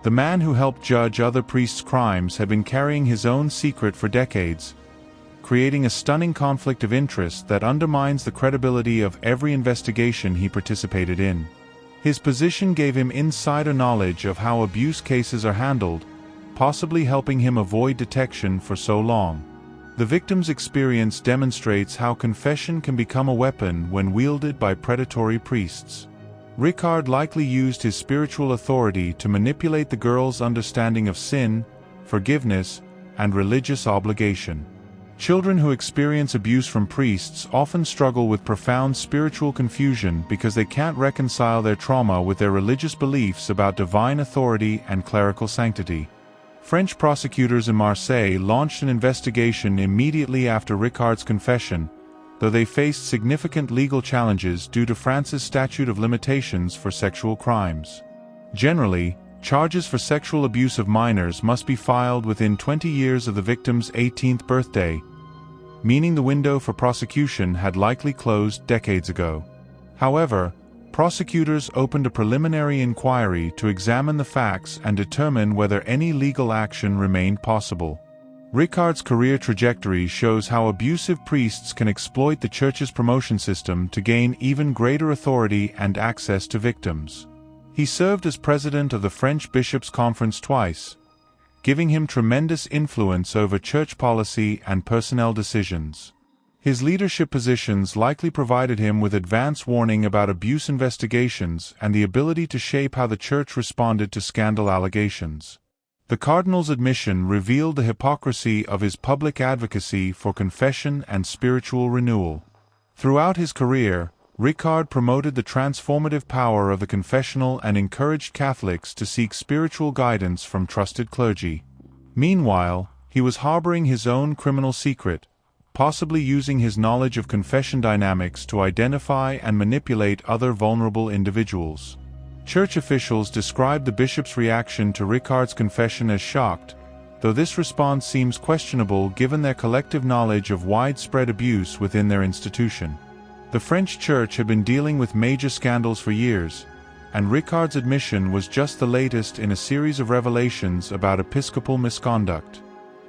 The man who helped judge other priests' crimes had been carrying his own secret for decades, creating a stunning conflict of interest that undermines the credibility of every investigation he participated in. His position gave him insider knowledge of how abuse cases are handled, possibly helping him avoid detection for so long. The victim's experience demonstrates how confession can become a weapon when wielded by predatory priests. Ricard likely used his spiritual authority to manipulate the girl's understanding of sin, forgiveness, and religious obligation. Children who experience abuse from priests often struggle with profound spiritual confusion because they can't reconcile their trauma with their religious beliefs about divine authority and clerical sanctity. French prosecutors in Marseille launched an investigation immediately after Ricard's confession, though they faced significant legal challenges due to France's statute of limitations for sexual crimes. Generally, charges for sexual abuse of minors must be filed within 20 years of the victim's 18th birthday, meaning the window for prosecution had likely closed decades ago. However, prosecutors opened a preliminary inquiry to examine the facts and determine whether any legal action remained possible. Ricard's career trajectory shows how abusive priests can exploit the Church's promotion system to gain even greater authority and access to victims. He served as president of the French Bishops' Conference twice, giving him tremendous influence over church policy and personnel decisions. His leadership positions likely provided him with advance warning about abuse investigations and the ability to shape how the church responded to scandal allegations. The cardinal's admission revealed the hypocrisy of his public advocacy for confession and spiritual renewal. Throughout his career, Ricard promoted the transformative power of the confessional and encouraged Catholics to seek spiritual guidance from trusted clergy. Meanwhile, he was harboring his own criminal secret, possibly using his knowledge of confession dynamics to identify and manipulate other vulnerable individuals. Church officials described the bishop's reaction to Ricard's confession as shocked, though this response seems questionable given their collective knowledge of widespread abuse within their institution. The French Church had been dealing with major scandals for years, and Ricard's admission was just the latest in a series of revelations about episcopal misconduct.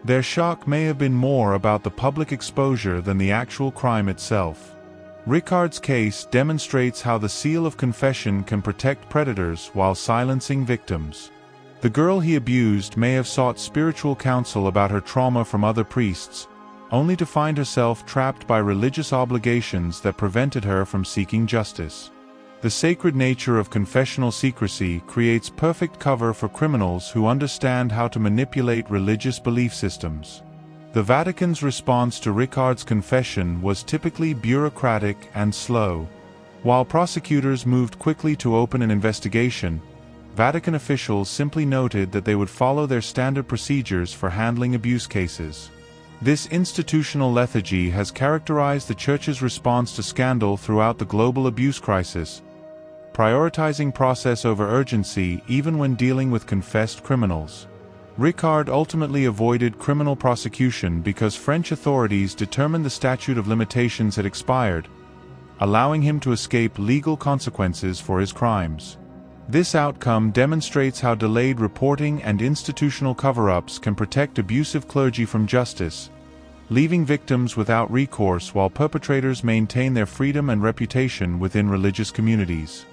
Their shock may have been more about the public exposure than the actual crime itself. Ricard's case demonstrates how the seal of confession can protect predators while silencing victims. The girl he abused may have sought spiritual counsel about her trauma from other priests, only to find herself trapped by religious obligations that prevented her from seeking justice. The sacred nature of confessional secrecy creates perfect cover for criminals who understand how to manipulate religious belief systems. The Vatican's response to Ricard's confession was typically bureaucratic and slow. While prosecutors moved quickly to open an investigation, Vatican officials simply noted that they would follow their standard procedures for handling abuse cases. This institutional lethargy has characterized the Church's response to scandal throughout the global abuse crisis, prioritizing process over urgency even when dealing with confessed criminals. Ricard ultimately avoided criminal prosecution because French authorities determined the statute of limitations had expired, allowing him to escape legal consequences for his crimes. This outcome demonstrates how delayed reporting and institutional cover-ups can protect abusive clergy from justice, leaving victims without recourse while perpetrators maintain their freedom and reputation within religious communities.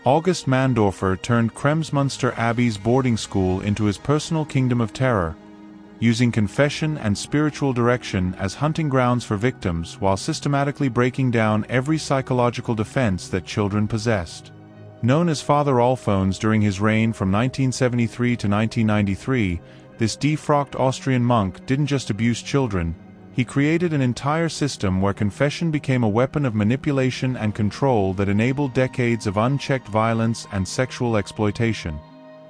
August Mandorfer turned Kremsmünster Abbey's boarding school into his personal kingdom of terror, using confession and spiritual direction as hunting grounds for victims while systematically breaking down every psychological defense that children possessed. Known as Father Alphonse during his reign from 1973 to 1993, this defrocked Austrian monk didn't just abuse children, he created an entire system where confession became a weapon of manipulation and control that enabled decades of unchecked violence and sexual exploitation.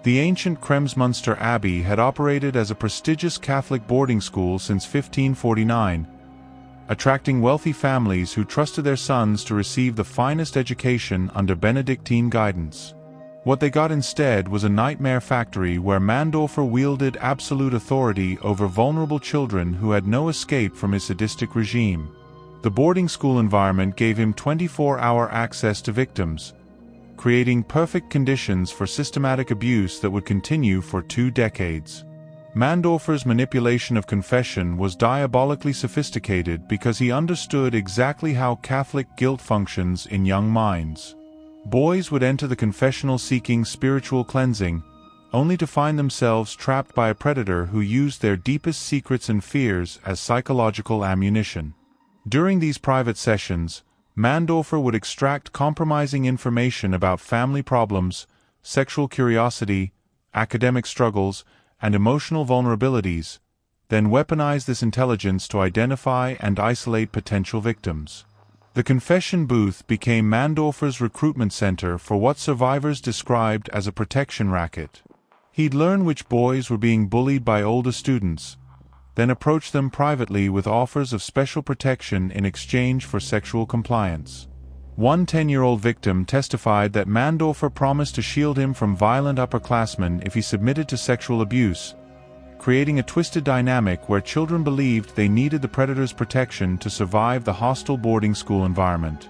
The ancient Kremsmünster Abbey had operated as a prestigious Catholic boarding school since 1549, attracting wealthy families who trusted their sons to receive the finest education under Benedictine guidance. What they got instead was a nightmare factory where Mandorfer wielded absolute authority over vulnerable children who had no escape from his sadistic regime. The boarding school environment gave him 24-hour access to victims, creating perfect conditions for systematic abuse that would continue for 2 decades. Mandorfer's manipulation of confession was diabolically sophisticated because he understood exactly how Catholic guilt functions in young minds. Boys would enter the confessional seeking spiritual cleansing, only to find themselves trapped by a predator who used their deepest secrets and fears as psychological ammunition. During these private sessions, Mandorfer would extract compromising information about family problems, sexual curiosity, academic struggles, and emotional vulnerabilities, then weaponize this intelligence to identify and isolate potential victims. The confession booth became Mandorfer's recruitment center for what survivors described as a protection racket. He'd learn which boys were being bullied by older students, then approach them privately with offers of special protection in exchange for sexual compliance. One 10-year-old victim testified that Mandorfer promised to shield him from violent upperclassmen if he submitted to sexual abuse, creating a twisted dynamic where children believed they needed the predator's protection to survive the hostile boarding school environment.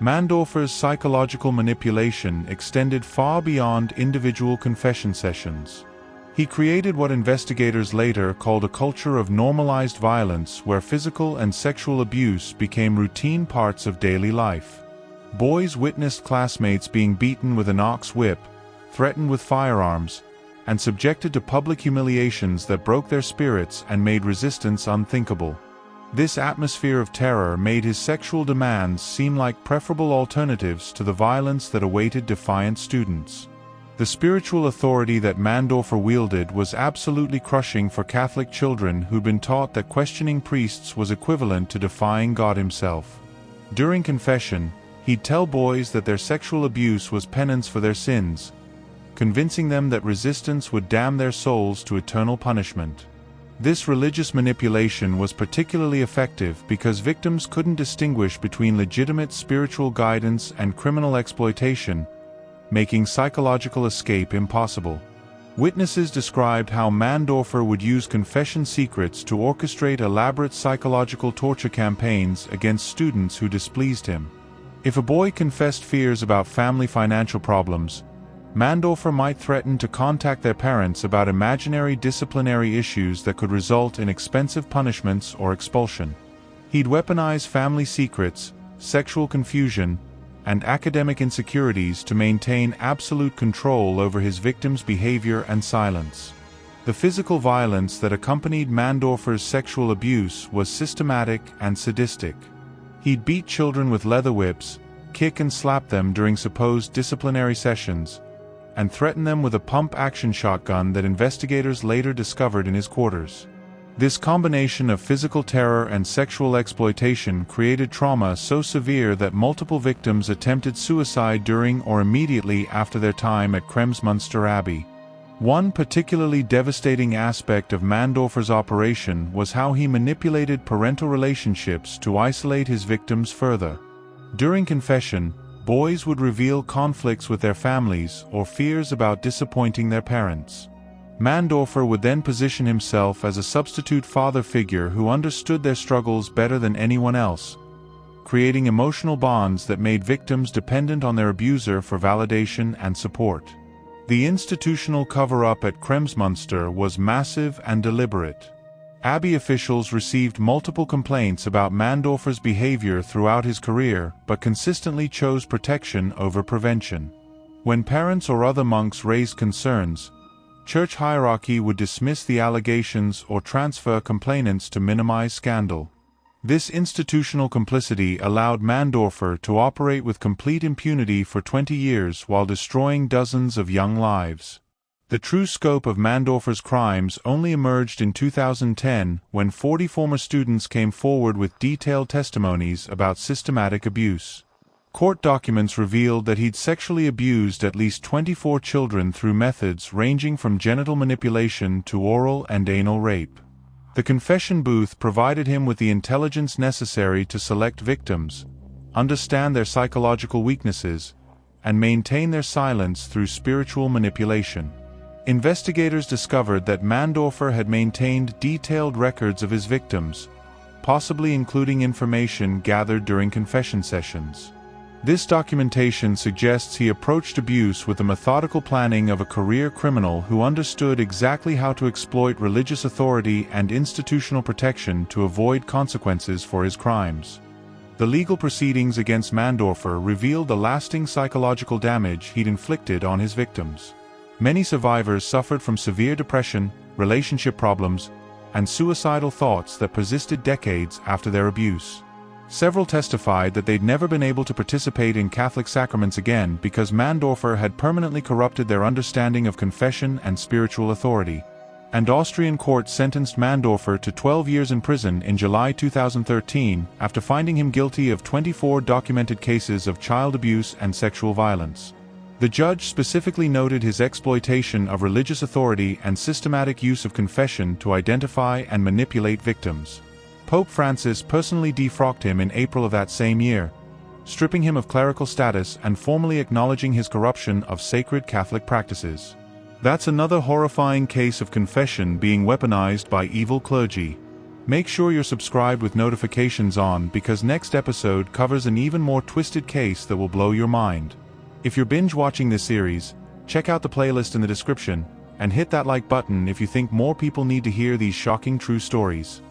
Mandorfer's psychological manipulation extended far beyond individual confession sessions. He created what investigators later called a culture of normalized violence where physical and sexual abuse became routine parts of daily life. Boys witnessed classmates being beaten with an ox whip, threatened with firearms, and subjected to public humiliations that broke their spirits and made resistance unthinkable. This atmosphere of terror made his sexual demands seem like preferable alternatives to the violence that awaited defiant students. The spiritual authority that Mandorfer wielded was absolutely crushing for Catholic children who'd been taught that questioning priests was equivalent to defying God himself. During confession, he'd tell boys that their sexual abuse was penance for their sins, convincing them that resistance would damn their souls to eternal punishment. This religious manipulation was particularly effective because victims couldn't distinguish between legitimate spiritual guidance and criminal exploitation, making psychological escape impossible. Witnesses described how Mandorfer would use confession secrets to orchestrate elaborate psychological torture campaigns against students who displeased him. If a boy confessed fears about family financial problems, Mandorfer might threaten to contact their parents about imaginary disciplinary issues that could result in expensive punishments or expulsion. He'd weaponize family secrets, sexual confusion, and academic insecurities to maintain absolute control over his victims' behavior and silence. The physical violence that accompanied Mandorfer's sexual abuse was systematic and sadistic. He'd beat children with leather whips, kick and slap them during supposed disciplinary sessions, and threaten them with a pump-action shotgun that investigators later discovered in his quarters. This combination of physical terror and sexual exploitation created trauma so severe that multiple victims attempted suicide during or immediately after their time at Kremsmünster Abbey. One particularly devastating aspect of Mandorfer's operation was how he manipulated parental relationships to isolate his victims further. During confession, boys would reveal conflicts with their families or fears about disappointing their parents. Mandorfer would then position himself as a substitute father figure who understood their struggles better than anyone else, creating emotional bonds that made victims dependent on their abuser for validation and support. The institutional cover-up at Kremsmünster was massive and deliberate. Abbey officials received multiple complaints about Mandorfer's behavior throughout his career, but consistently chose protection over prevention. When parents or other monks raised concerns, church hierarchy would dismiss the allegations or transfer complainants to minimize scandal. This institutional complicity allowed Mandorfer to operate with complete impunity for 20 years while destroying dozens of young lives. The true scope of Mandorfer's crimes only emerged in 2010 when 40 former students came forward with detailed testimonies about systematic abuse. Court documents revealed that he'd sexually abused at least 24 children through methods ranging from genital manipulation to oral and anal rape. The confession booth provided him with the intelligence necessary to select victims, understand their psychological weaknesses, and maintain their silence through spiritual manipulation. Investigators discovered that Mandorfer had maintained detailed records of his victims, possibly including information gathered during confession sessions. This documentation suggests he approached abuse with the methodical planning of a career criminal who understood exactly how to exploit religious authority and institutional protection to avoid consequences for his crimes. The legal proceedings against Mandorfer revealed the lasting psychological damage he'd inflicted on his victims. Many survivors suffered from severe depression, relationship problems, and suicidal thoughts that persisted decades after their abuse. Several testified that they'd never been able to participate in Catholic sacraments again because Mandorfer had permanently corrupted their understanding of confession and spiritual authority. And Austrian court sentenced Mandorfer to 12 years in prison in July 2013 after finding him guilty of 24 documented cases of child abuse and sexual violence. The judge specifically noted his exploitation of religious authority and systematic use of confession to identify and manipulate victims. Pope Francis personally defrocked him in April of that same year, stripping him of clerical status and formally acknowledging his corruption of sacred Catholic practices. That's another horrifying case of confession being weaponized by evil clergy. Make sure you're subscribed with notifications on because next episode covers an even more twisted case that will blow your mind. If you're binge watching this series, check out the playlist in the description, and hit that like button if you think more people need to hear these shocking true stories.